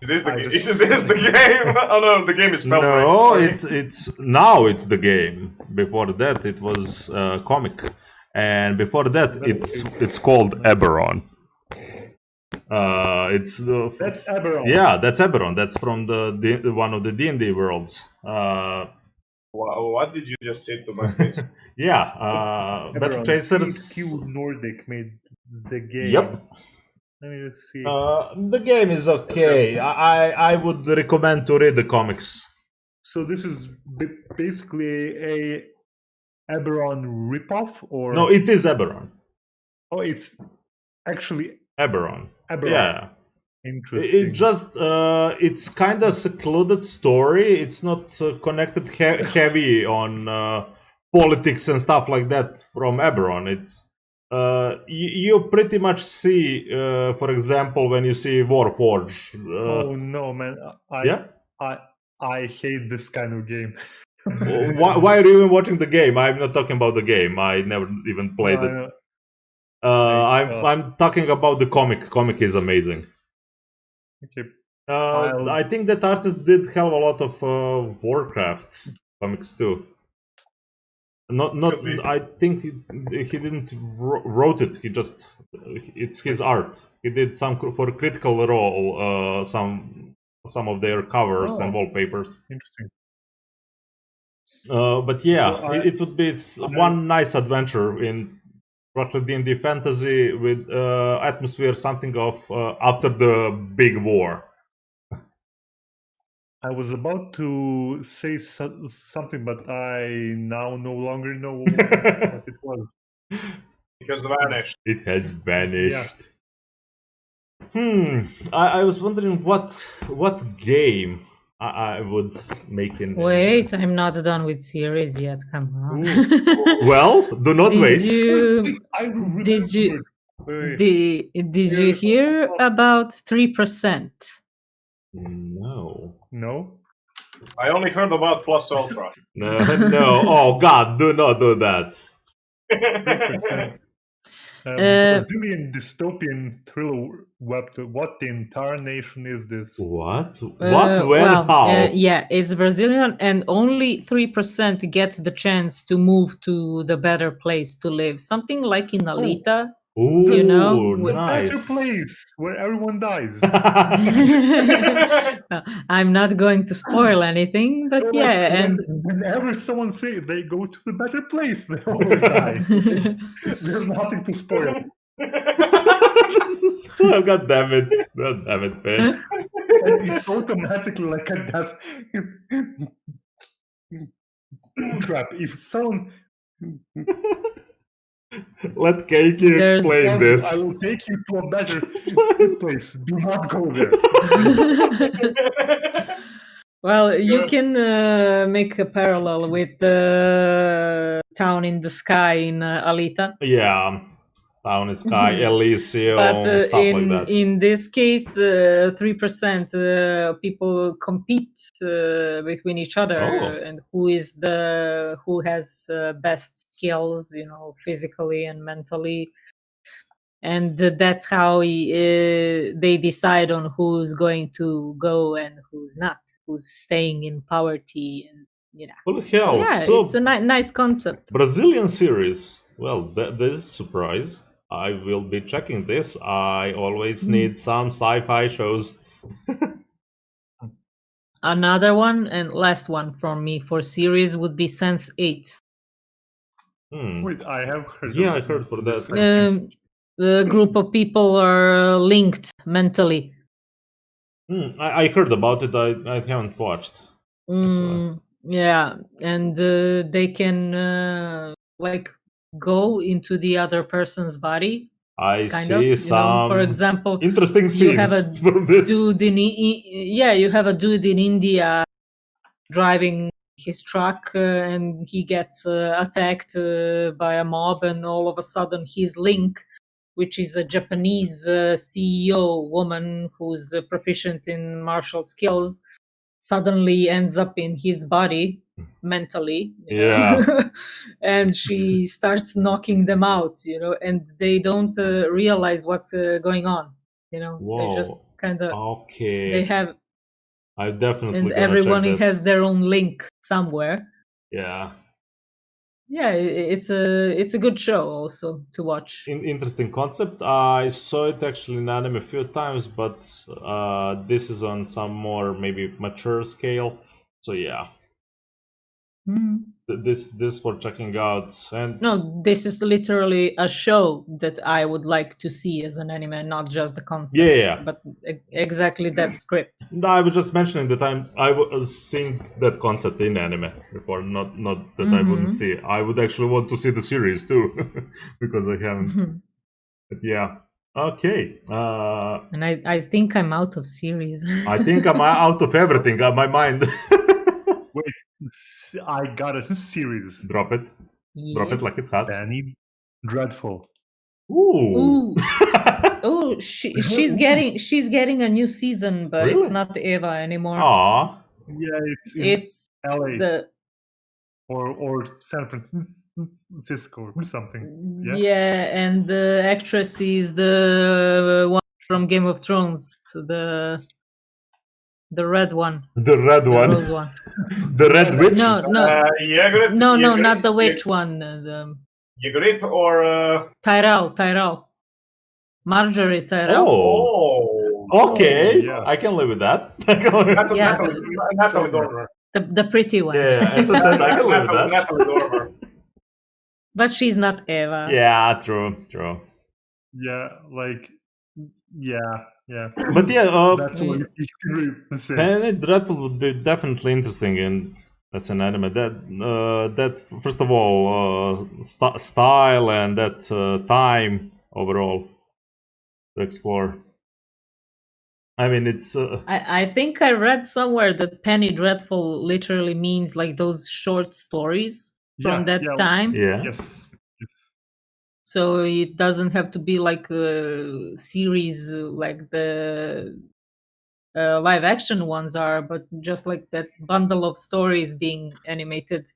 Is this the game? Oh no, the game is spelled No, right. it's the game. Before that, it was comic, and before that, it's called Eberron. That's Eberron. Yeah, that's Eberron. That's from the one of the D&D worlds. What did you just say to my face? Yeah, Battle Chasers. Q Nordic made the game. Yep. Let me just see. The game is okay. I would recommend to read the comics. So this is basically a Eberron ripoff, or no? It is Eberron. Oh, it's actually Eberron. Yeah. Interesting. It just it's kind of secluded story. It's not connected heavy on politics and stuff like that from Eberron. It's you pretty much see, for example, when you see Warforge. Oh no, man! I hate this kind of game. Why are you even watching the game? I'm not talking about the game. I never even played it. I'm talking about the comic. Comic is amazing. Okay. I think that artist did have a lot of Warcraft comics too. Not. I think he didn't wrote it. It's his art. He did some for Critical Role. Some of their covers and wallpapers. Interesting. But yeah, so it would be one nice adventure in roughly D&D fantasy with atmosphere, something of after the big war. I was about to say something, but I now no longer know what it was. It has vanished. It has vanished. Yeah. I was wondering what game I would make in. Wait, I'm not done with series yet. Come on. Well, do not wait. Did you hear about 3%? No. No? I only heard about Plus Ultra. No. Oh God, do not do that. 3%. Brazilian dystopian thriller web. What in tarnation is this? What? What? When? How? Yeah, it's Brazilian, and only 3% get the chance to move to the better place to live. Something like in Alita. Ooh, you know, The nice. better place where everyone dies. No, I'm not going to spoil anything, but yeah, and whenever someone says they go to the better place, they always die. There's nothing to spoil. Spoil, God damn it, man. It's automatically like a death trap. If someone Let Keiki explain this. I will take you to a better place. Do not go there. Well, you can make a parallel with the town in the sky in Alita. Yeah, Town in Sky, Elysium, But stuff like that. in this case, 3% people compete between each other, and who has best skills, physically and mentally, and that's how they decide on who's going to go and who's not, who's staying in poverty, and Well, hell, so it's a nice concept. Brazilian series. Well, this is a surprise. I will be checking this. I always need some sci-fi shows. Another one and last one from me for series would be Sense 8. Wait, I have heard. Yeah, I heard for that. The group of people are linked mentally. I heard about it. I haven't watched. Yeah, and they can go into the other person's body. I see some. For example, interesting scenes. You have a dude you have a dude in India driving his truck, and he gets attacked by a mob, and all of a sudden his link, which is a Japanese CEO woman who's proficient in martial skills, suddenly ends up in his body mentally. Yeah. And she starts knocking them out, and they don't realize what's going on. Whoa. They just kind of okay. They have. I definitely. And everyone has their own link somewhere. Yeah. Yeah, it's a good show also to watch. Interesting concept. I saw it actually in anime a few times, but this is on some more maybe mature scale. So yeah, this for checking out. And no, this is literally a show that I would like to see as an anime, not just the concept. Yeah. But exactly that script. No, I was just mentioning that I was seeing that concept in anime before, not that I wouldn't see. I would actually want to see the series too, because I haven't. But yeah. Okay. And I think I'm out of series. I think I'm out of everything on my mind. Wait, I got a series. Drop it. Yeah. Drop it like it's hot. Penny Dreadful. Ooh. Oh, she's getting a new season, but Really? it's not Eva anymore. Aw. Yeah, It's LA or San Francisco or something. Yeah, and the actress is the one from Game of Thrones, the red one. The red one. The rose one. The red witch? No, Ygritte, not the witch one. Ygritte or Tyrell. Marjorie Tyrell. Oh. Okay. Yeah. I can live with that. Natalie Dormer. The pretty one. Yeah, as I said, I can live with that. Natalie Dormer. But she's not Eva. Yeah, true. Yeah, yeah. But yeah, that's what you can say. Penny Dreadful would be definitely interesting as an anime. That first of all, style and that time overall to explore. I mean, it's I think I read somewhere that Penny Dreadful literally means like those short stories from that time. yeah. Yes. So it doesn't have to be like a series like the live action ones are, but just like that bundle of stories being animated,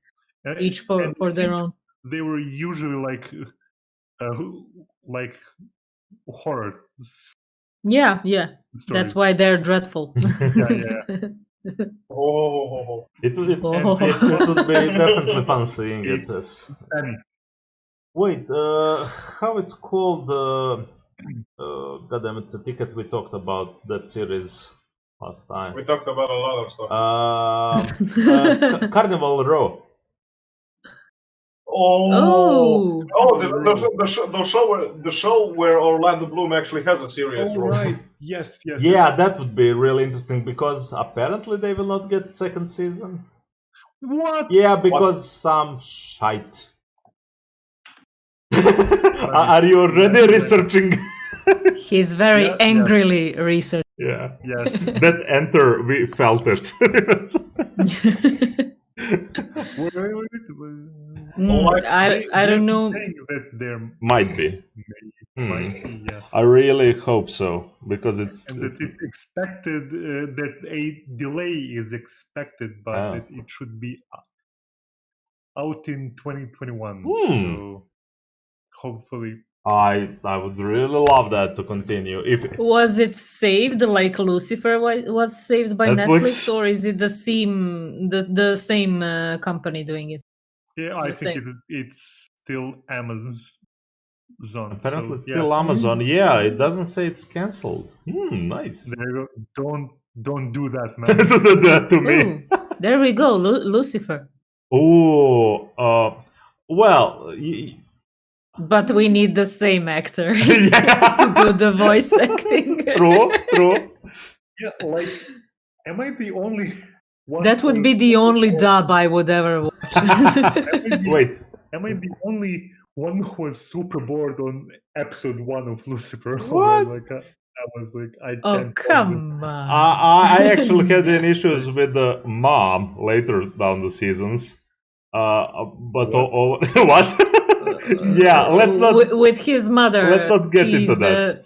each And for I their think own. They were usually like horror. Yeah, stories. that's why they're dreadful. Oh, It would be Oh. definitely fun seeing it. As... Penny. Wait, how it's called? Goddamn, it's a ticket we talked about that series last time. we talked about a lot of stuff. Carnival Row. Oh. The show where Orlando Bloom actually has a serious role. Right. Yes. Yeah, that would be really interesting because apparently they will not get second season. What? Yeah, because some shite. Are you already researching? He's very Yeah, angrily researching. Yeah. Yes. That enter, we felt it. I don't know. Saying that there Might be. might be, yes. I really hope so because it's And that it's expected that a delay is expected, but it should be out in 2021. So hopefully. I would really love that to continue. If Was it saved like Lucifer was saved by Netflix, or is it the same company doing it? Yeah, I think it's still Amazon. Apparently, it's still Amazon. Yeah, it doesn't say it's cancelled. Nice. There you go. Don't do that, man. Don't do that to me. Ooh, there we go, Lucifer. Oh, well. But we need the same actor to do the voice acting. True. Yeah, like, am I the only one? That would be the only dub I would ever watch. Wait. Am I the only one who was super bored on episode 1 of Lucifer? What? I was like, I oh, can't. come on. I actually had issues with the mom later down the seasons. But what? Yeah, let's not. With his mother. Let's not get into that.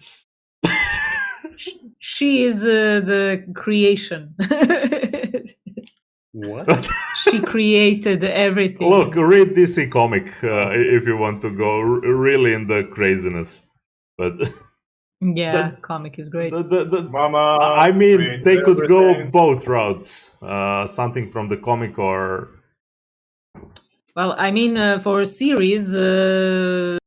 She is the creation. What? She created everything. Look, read DC comic if you want to go really in the craziness. But yeah, comic is great. Mama, I mean, they could go both routes. Something from the comic or. Well, I mean, for series, the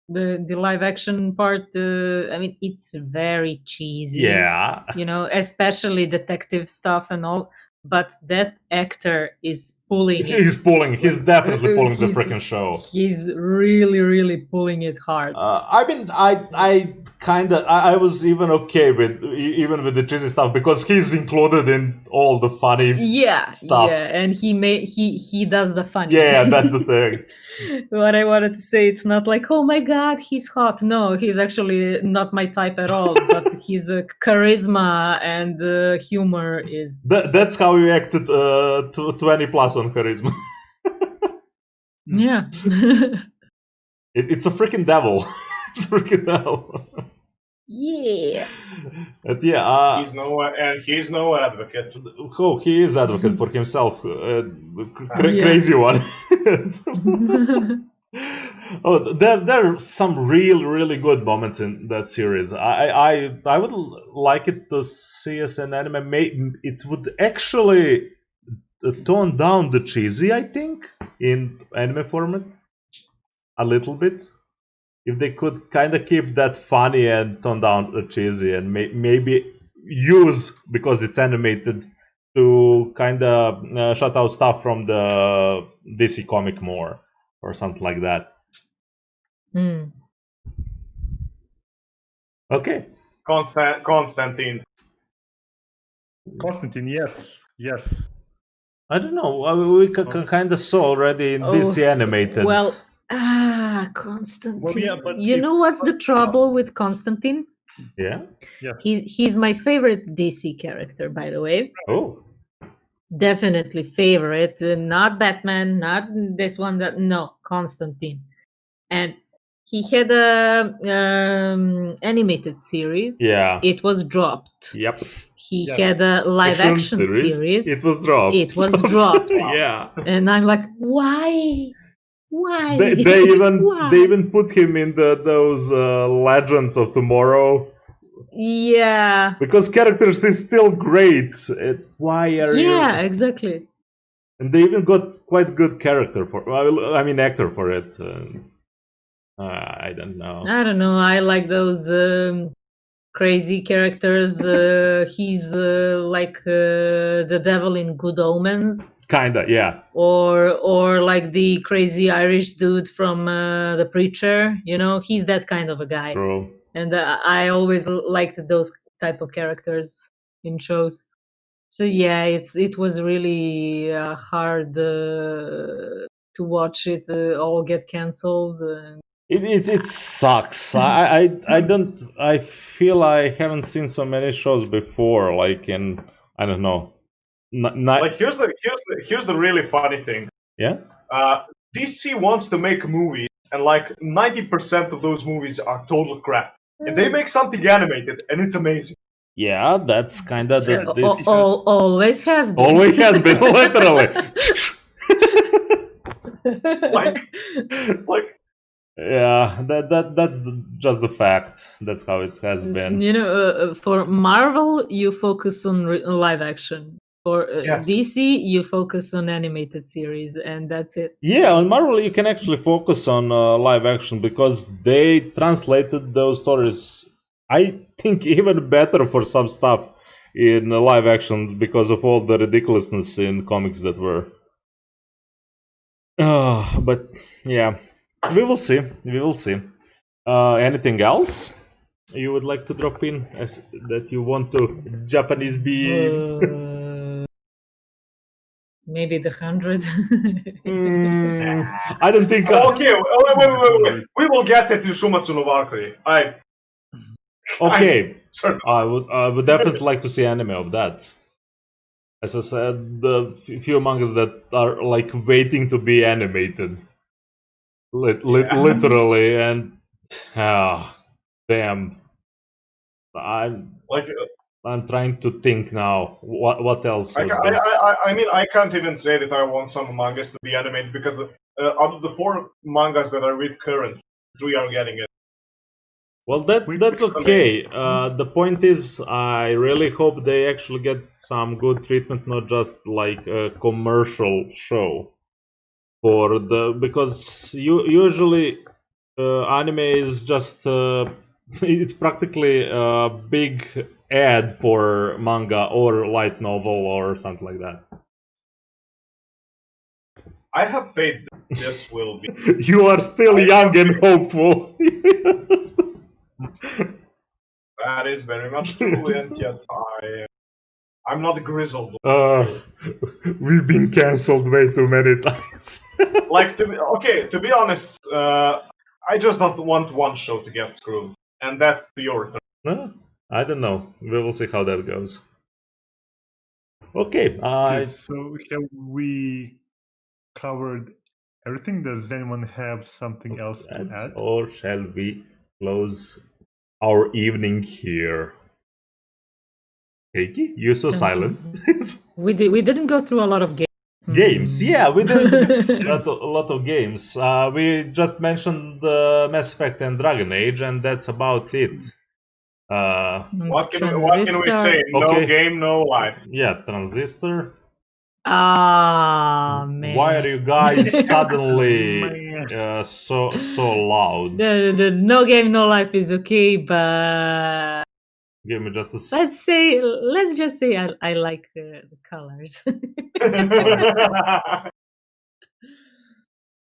live action part, I mean, it's very cheesy. Yeah. You know, especially detective stuff and all. But that actor is pulling it. He's definitely pulling the freaking show. He's really, really pulling it hard. I mean, I was even okay with the cheesy stuff because he's included in all the funny stuff. Yeah, and he does the funny. Yeah, that's the thing. What I wanted to say, it's not like, oh my god, he's hot. No, he's actually not my type at all. But his charisma and humor is. That's how you acted 20 plus on charisma. Yeah. It's a freaking devil. It's a freaking devil. Yeah. But yeah. He's no advocate. Oh, he is advocate for himself. Crazy one. Oh, there are some really good moments in that series. I would like it to see as an anime. It would actually tone down the cheesy, I think, in anime format a little bit. If they could kind of keep that funny and tone down the cheesy, and maybe use, because it's animated, to kind of shut out stuff from the DC comic more, or something like that. Okay. Constantine, yes. I don't know. We kind of saw already in DC animated. Well, Constantine. Well, yeah, but you know what's the trouble with Constantine? Yeah. He's my favorite DC character, by the way. Oh. Definitely favorite. Not Batman, not this one. No, Constantine. And he had a animated series. Yeah. It was dropped. Yep. He had a live action series. It was dropped. It was dropped. Yeah. And I'm like, why? Why? They even Why? they even put him in those Legends of Tomorrow. Yeah. Because characters is still great. Why are you? Yeah, exactly. And they even got quite good character actor for it. I don't know. I don't know. I like those crazy characters. He's like the devil in Good Omens. Kinda, yeah. Or like the crazy Irish dude from The Preacher. You know, he's that kind of a guy. True. And I always liked those type of characters in shows. So yeah, it was really hard to watch it all get cancelled. It sucks. I feel I haven't seen so many shows before. Like in, I don't know. Like here's the really funny thing. Yeah. DC wants to make movies, and like 90% of those movies are total crap. And they make something animated, and it's amazing. Yeah, that's kind of always has been. Always has been, literally. like. Yeah, that's just the fact. That's how it has been. You know, for Marvel, you focus on live action. For DC, you focus on animated series, and that's it. Yeah, on Marvel, you can actually focus on live action because they translated those stories, I think, even better for some stuff in live action because of all the ridiculousness in comics that were. But yeah, we will see. We will see. Anything else you would like to drop in that you want to Japanese Beam? Maybe the 100. I don't think. Okay, wait. We will get it in Shumatsu no Valkyrie. Okay, I would definitely like to see anime of that. As I said, the few mangas that are like waiting to be animated, literally, and damn, I'm trying to think now. What else? I mean, I can't even say that I want some mangas to be animated because out of the 4 mangas that I read currently, 3 are getting it. Well, that's okay. The point is, I really hope they actually get some good treatment, not just like a commercial show. Because usually anime is just it's practically a big ad for manga or light novel or something like that. I have faith that this will be. You are still young and hopeful. That is very much true, and yet I'm not grizzled. We've been cancelled way too many times. To be honest, I just don't want one show to get screwed, and that's your turn. I don't know. We will see how that goes. Okay. So have we covered everything? Does anyone have something else to add? Or shall we close our evening here? Keiki, you're so silent. We didn't go through a lot of games. Yeah, we did a lot of games. We just mentioned Mass Effect and Dragon Age, and that's about it. What can we say? No game, no life. Yeah, Transistor. Man. Why are you guys suddenly so loud? The no game, no life is okay, but give me just a. Let's just say I like the colors.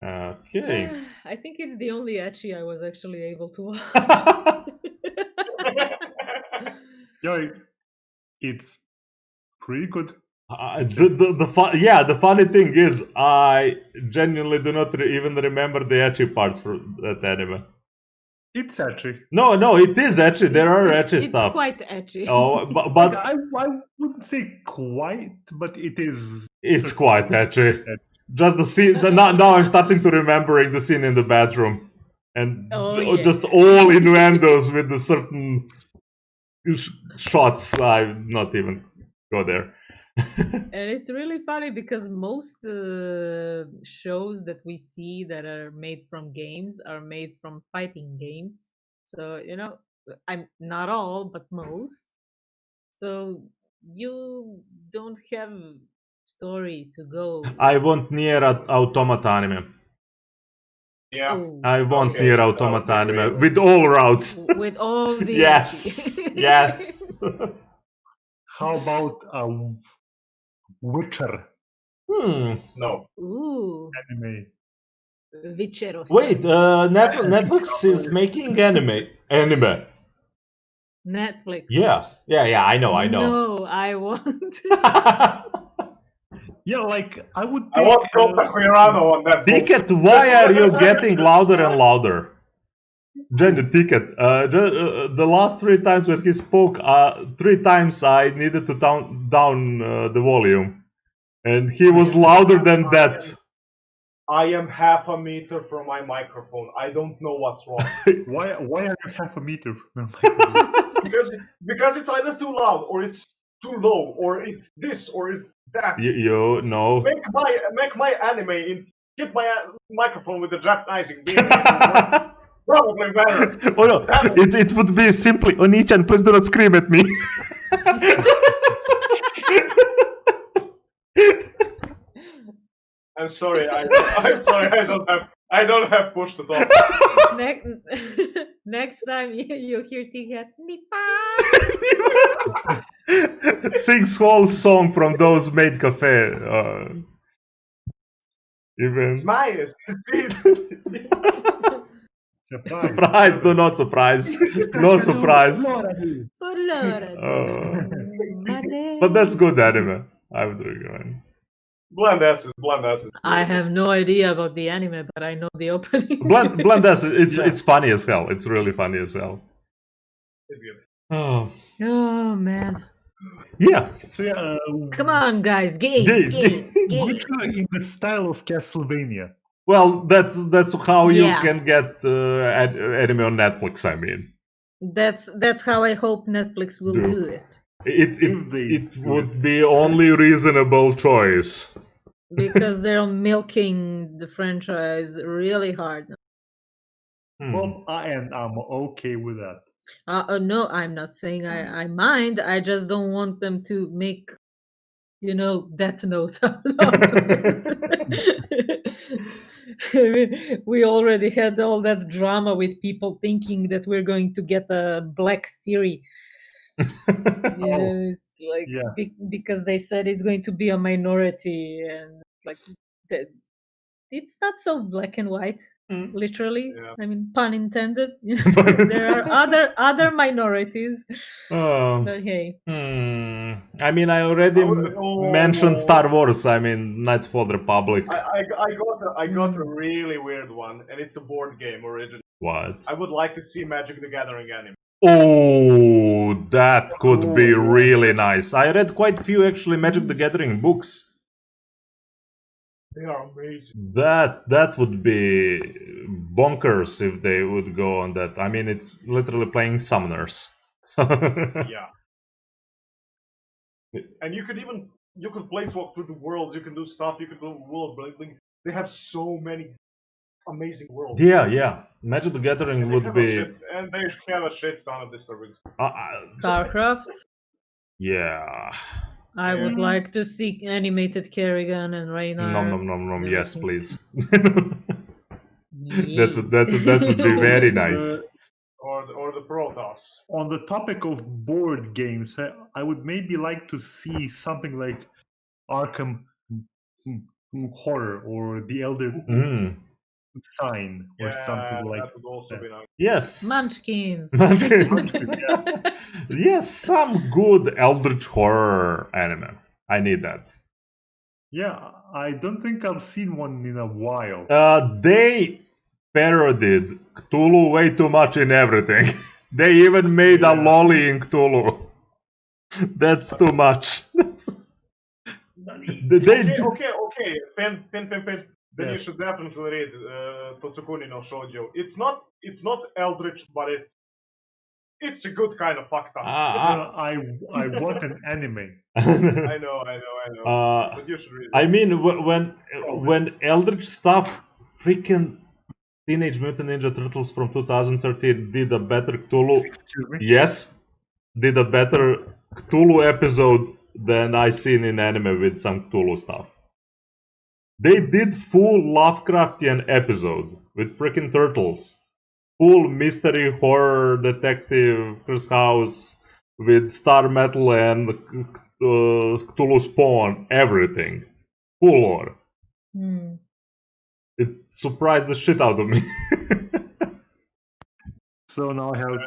Okay. I think it's the only ecchi I was actually able to watch. It's pretty good. The funny thing is, I genuinely do not even remember the ecchi parts for that anime. It's ecchi. No, it is ecchi. There are ecchi It's stuff. quite ecchi. Oh, Like, but I wouldn't say quite, but it is. it's certainly quite ecchi. ecchi. Just the scene. Now I'm starting to remembering the scene in the bathroom, and Oh, yeah. just all innuendos with the certain shots. I not even go there. And it's really funny because most shows that we see that are made from games are made from fighting games. So, you know, I'm not all, but most. So you don't have story to go. I want Nier Automata anime. Yeah. Oh, I want Okay, Nier that would Automata be anime great. with all routes. with all the Yes, ecchi. yes. How about Witcher No. Ooh, anime? Viceros. Wait, Netflix is making anime. Netflix. Yeah. I know. No, I want. Yeah, like I would. I want Kota Quirano on that. Ticket, why are you getting louder and louder? Jenny, Ticket. The last 3 times when he spoke, 3 times I needed to down the volume, and he was louder than that. I am half a meter from my microphone. I don't know what's wrong. Why are you half a meter? because it's either too loud or it's too low or it's this or it's that. You know. Make my anime hit my microphone with the Japanizing Beam. Probably better. Oh no, it would be simply Oni-chan, please do not scream at me. I'm sorry. I'm sorry. I don't have push to talk. Next time you hear Ticket, Sings whole song from those maid cafe. Even Smile. surprise, do not surprise. No surprise. But that's good anime. I would recommend. Blend S's. I have no idea about the anime, but I know the opening. Blend S. It's funny as hell. It's really funny as hell. It's good. Oh Man. yeah. So yeah, Come on, guys, games. Witcher in the style of Castlevania. Well, that's how you Yeah. can get anime on Netflix. I mean, That's how I hope Netflix will do it. it would be only reasonable choice. Because they're milking the franchise really hard. Well, I'm okay with that. No, I'm not saying I mind. I just don't want them to make, Death Note out of it. I mean, we already had all that drama with people thinking that we're going to get a Black Series. It's like because they said it's going to be a minority, and like it's not so black and white, literally. Yeah. I mean, pun intended. There are other minorities. But hey. I mean, I already mentioned Star Wars. I mean, Knights of the Old Republic. I got a really weird one, and it's a board game original. What? I would like to see Magic the Gathering anime. Oh, that could be really nice. I read quite a few actually Magic the Gathering books. They are amazing. That would be bonkers if they would go on that. I mean, it's literally playing summoners. Yeah. And you could placewalk through the worlds. You can do stuff. You can do world building. They have so many amazing worlds. Yeah. Magic the Gathering would be. And they have a shit ton of disturbing stuff. Starcraft. Yeah. I would like to see animated Kerrigan and Raynar. Nom. Yes, please. Yes. That would be very nice. Or the Protoss. On the topic of board games, I would maybe like to see something like Arkham Horror or The Elder Sign or something like that. Would also be nice. Yes. Munchkins. Yes, some good Eldritch Horror anime. I need that. Yeah, I don't think I've seen one in a while. They parodied Cthulhu way too much in everything. They even made a lolly in Cthulhu. That's too much. Okay. Finn. Then you Yes. should definitely read Totsukuni no Shojo. It's not eldritch, but it's a good kind of fucked up. I want an anime. I know. But you should read it. I mean, when Eldritch stuff, freaking Teenage Mutant Ninja Turtles from 2013 did a better Cthulhu. Excuse me. Yes, did a better Cthulhu episode than I seen in anime with some Cthulhu stuff. They did full Lovecraftian episode with freaking turtles. Full mystery horror detective Chris House with Star Metal and Cthulhu Spawn, everything. Full lore. It surprised the shit out of me. So now I have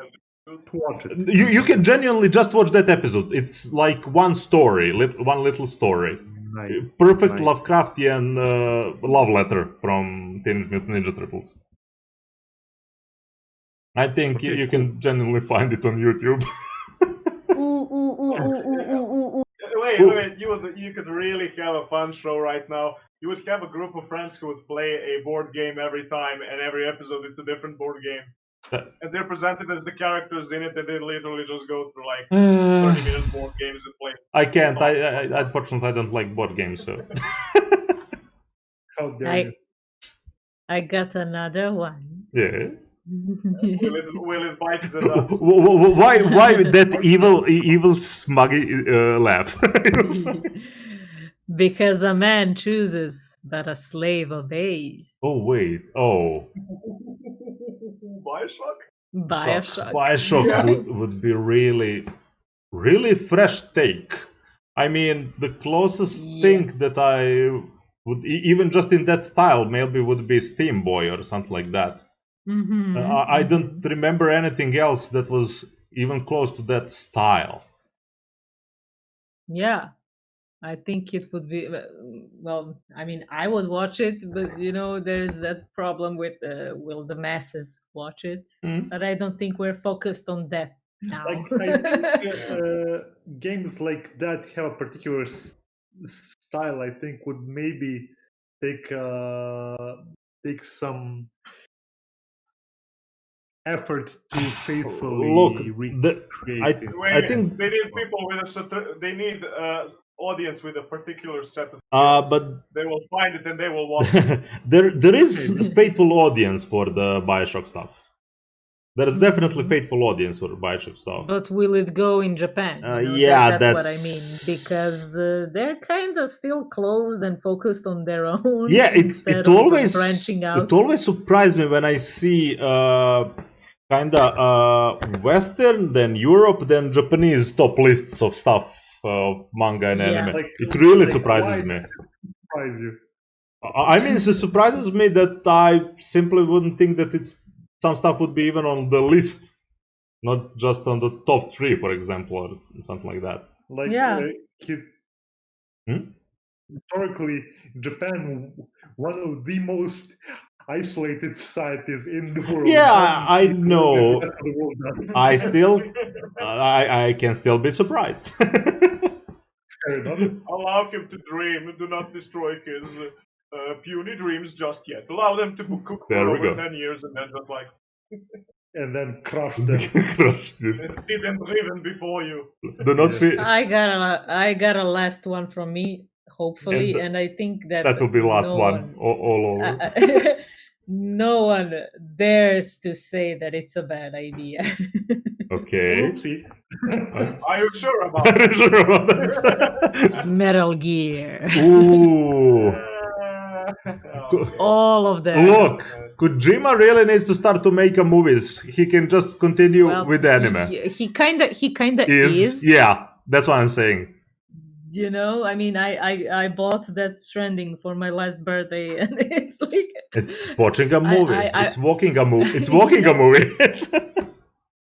to watch it. You can genuinely just watch that episode. It's like one story, one little story. Nice. Perfect Nice. Lovecraftian love letter from Teenage Mutant Ninja Turtles. I think Okay, you can genuinely find it on YouTube. Wait, you could really have a fun show right now. You would have a group of friends who would play a board game every time, and every episode it's a different board game. And they're presented as the characters in it, and they literally just go through like 30-minute board games and play. I can't. I unfortunately I don't like board games, so. How dare you? I got another one. Yes. Will it bite the dust? Why that evil smuggy laugh? Because a man chooses, but a slave obeys. Oh wait. Oh. Bioshock? Bioshock would be really fresh take. I mean, the closest thing that I would even just in that style maybe would be Steam Boy or something like that. I don't remember anything else that was even close to that style. Yeah, I think it would be, well, I mean, I would watch it, but there's that problem with will the masses watch it? But I don't think we're focused on that now. I think games like that have a particular style. I think would maybe take some effort to faithfully recreate it. I think they need people with they need audience with a particular set of but they will find it and they will watch it. there is a faithful audience for the Bioshock stuff. There is definitely faithful audience for Bioshock stuff. But will it go in Japan? Yeah, that's what I mean. Because they're kind of still closed and focused on their own. Yeah, it always branching out. It always surprised me when I see Western, then Europe, then Japanese top lists of stuff of manga and anime. It really surprises me. Surprise you. I mean, it surprises me that I simply wouldn't think that some stuff would be even on the list, not just on the top 3, for example, or something like that. Historically, Japan, one of the most isolated societies in the world. Yeah, I know. I still, I can still be surprised. Fair enough. Allow him to dream. Do not destroy his puny dreams just yet. Allow them to cook for over 10 years and then just like... and then crush them. And see them driven before you. Do not feel... I got a last one from me, hopefully, and I think that will be last one all over. No one dares to say that it's a bad idea. Okay. We'll see. Are you sure about that? Metal Gear. Ooh. All of them. Look, Kojima really needs to start to make movies. He can just continue with anime. He kinda is. Yeah, that's what I'm saying. I mean, I bought that Stranding for my last birthday, and it's like it's watching a movie. It's walking a movie. It's walking a movie.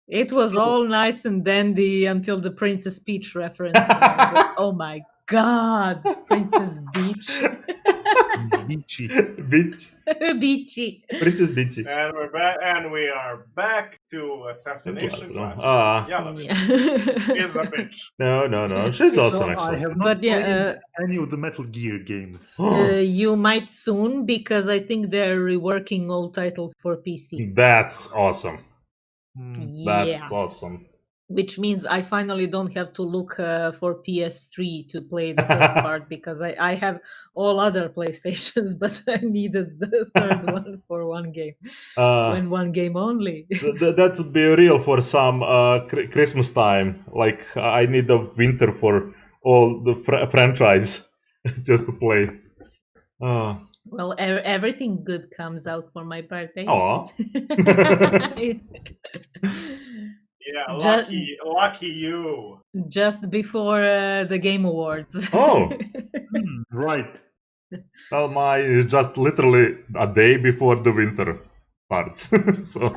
It was all nice and dandy until the Princess Peach reference. Like, oh my god, Princess Peach. Beachy. Bitch. Beachy. Princess Bitchy. And we're back, and we are back to assassination class. Yeah, Yeah. is a bitch. No. She's awesome, So I actually. have not But yeah, played any of the Metal Gear games. you might soon, because I think they're reworking all titles for PC. That's awesome. Yeah. That's awesome. Which means I finally don't have to look for PS3 to play the third part, because I have all other PlayStations, but I needed the third one for one game. When one game only. That would be real for some Christmas time. Like, I need the winter for all the franchise just to play. Well, everything good comes out for my birthday. Aw. Yeah, lucky you. Just before the Game Awards. Oh. Right. Well, mine is just literally a day before the winter starts. So,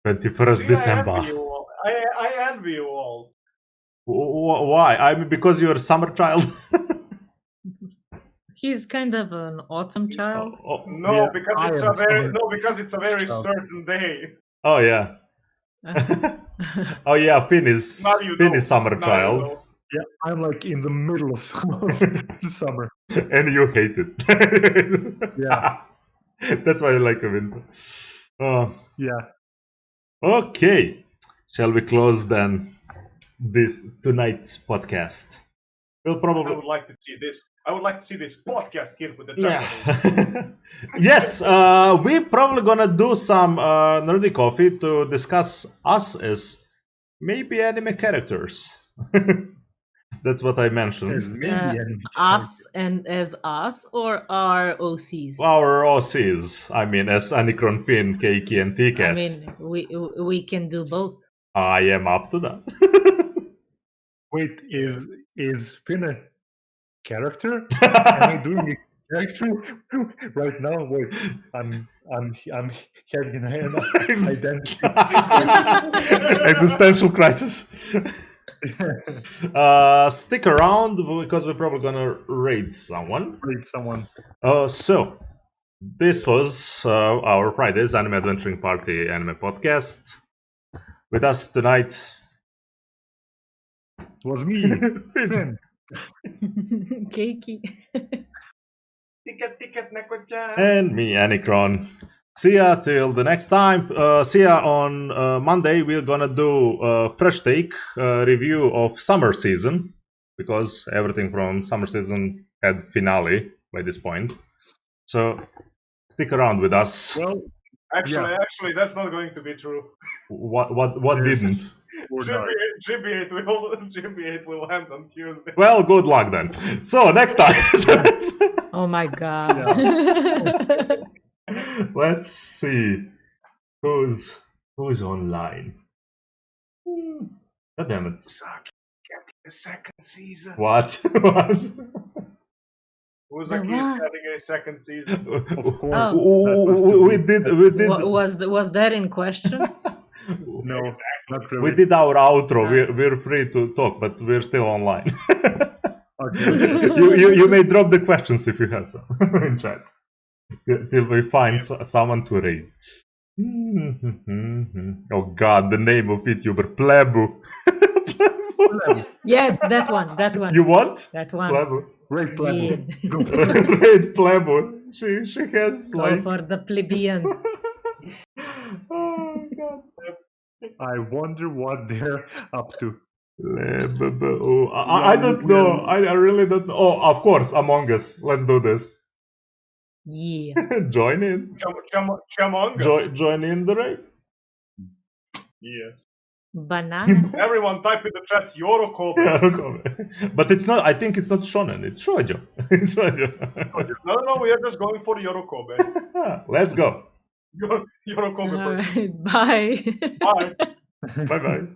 21st See, December. I envy you all. Why? I mean, because you're a summer child? He's kind of an autumn child. No, Yeah, because it's a very child. certain day. Oh, yeah. Oh, yeah, Finn is summer Now child. you know. Yeah, I'm like in the middle of summer. And you hate it. Yeah. That's why I like the winter. Yeah. Okay. Shall we close then tonight's podcast? We'll I probably... would like to see this. I would like to see this podcast kid with the Yeah. Japanese. Yes, we're probably gonna do some nerdy coffee to discuss us as maybe anime characters. That's what I mentioned. There's maybe anime Us and as us, or our OCs? Our OCs, I mean, as Anikron, Finn, Keiki, and T-Cat. I mean, we can do both. I am up to that. Wait, is Finn a character? Am I doing a character right now? Wait, I'm having an identity. Existential crisis. Stick around because we're probably gonna raid someone. So this was our Friday's Anime Adventuring Party anime podcast. With us tonight was me, Finn. Keiki. Ticket, Neko-chan. And me, Anikron. See ya till the next time. See ya on Monday. We're gonna do a fresh take review of summer season, because everything from summer season had finale by this point. So stick around with us. Well, Actually, that's not going to be true. What didn't? GB8 will end on Tuesday. Well, good luck then. So next time. Oh my god. Let's see who's online. God damn it! Get the second season. What? Uzaki is getting a second season. of course. We did. Was that in question? No, not really. We did our outro. We're free to talk, but we're still online. Okay. You may drop the questions if you have some in chat till we find someone to read. Oh God, the name of VTuber Plebu. Yes, that one. You want That one. Plebu? Great plan. Great Plebu. She has Go like. for the plebeians. Oh God. I wonder what they're up to. I don't know. I really don't know. Oh, of course, Among Us. Let's do this. Yeah. Join in. Join in the raid. Yes. Banana. Everyone type in the chat Yorokobe. But it's not. I think it's not shonen. It's shoujo. It's shoujo. No, we are just going for Yorokobe. Let's go. Yorokobe. All right, bye. Bye. Bye bye.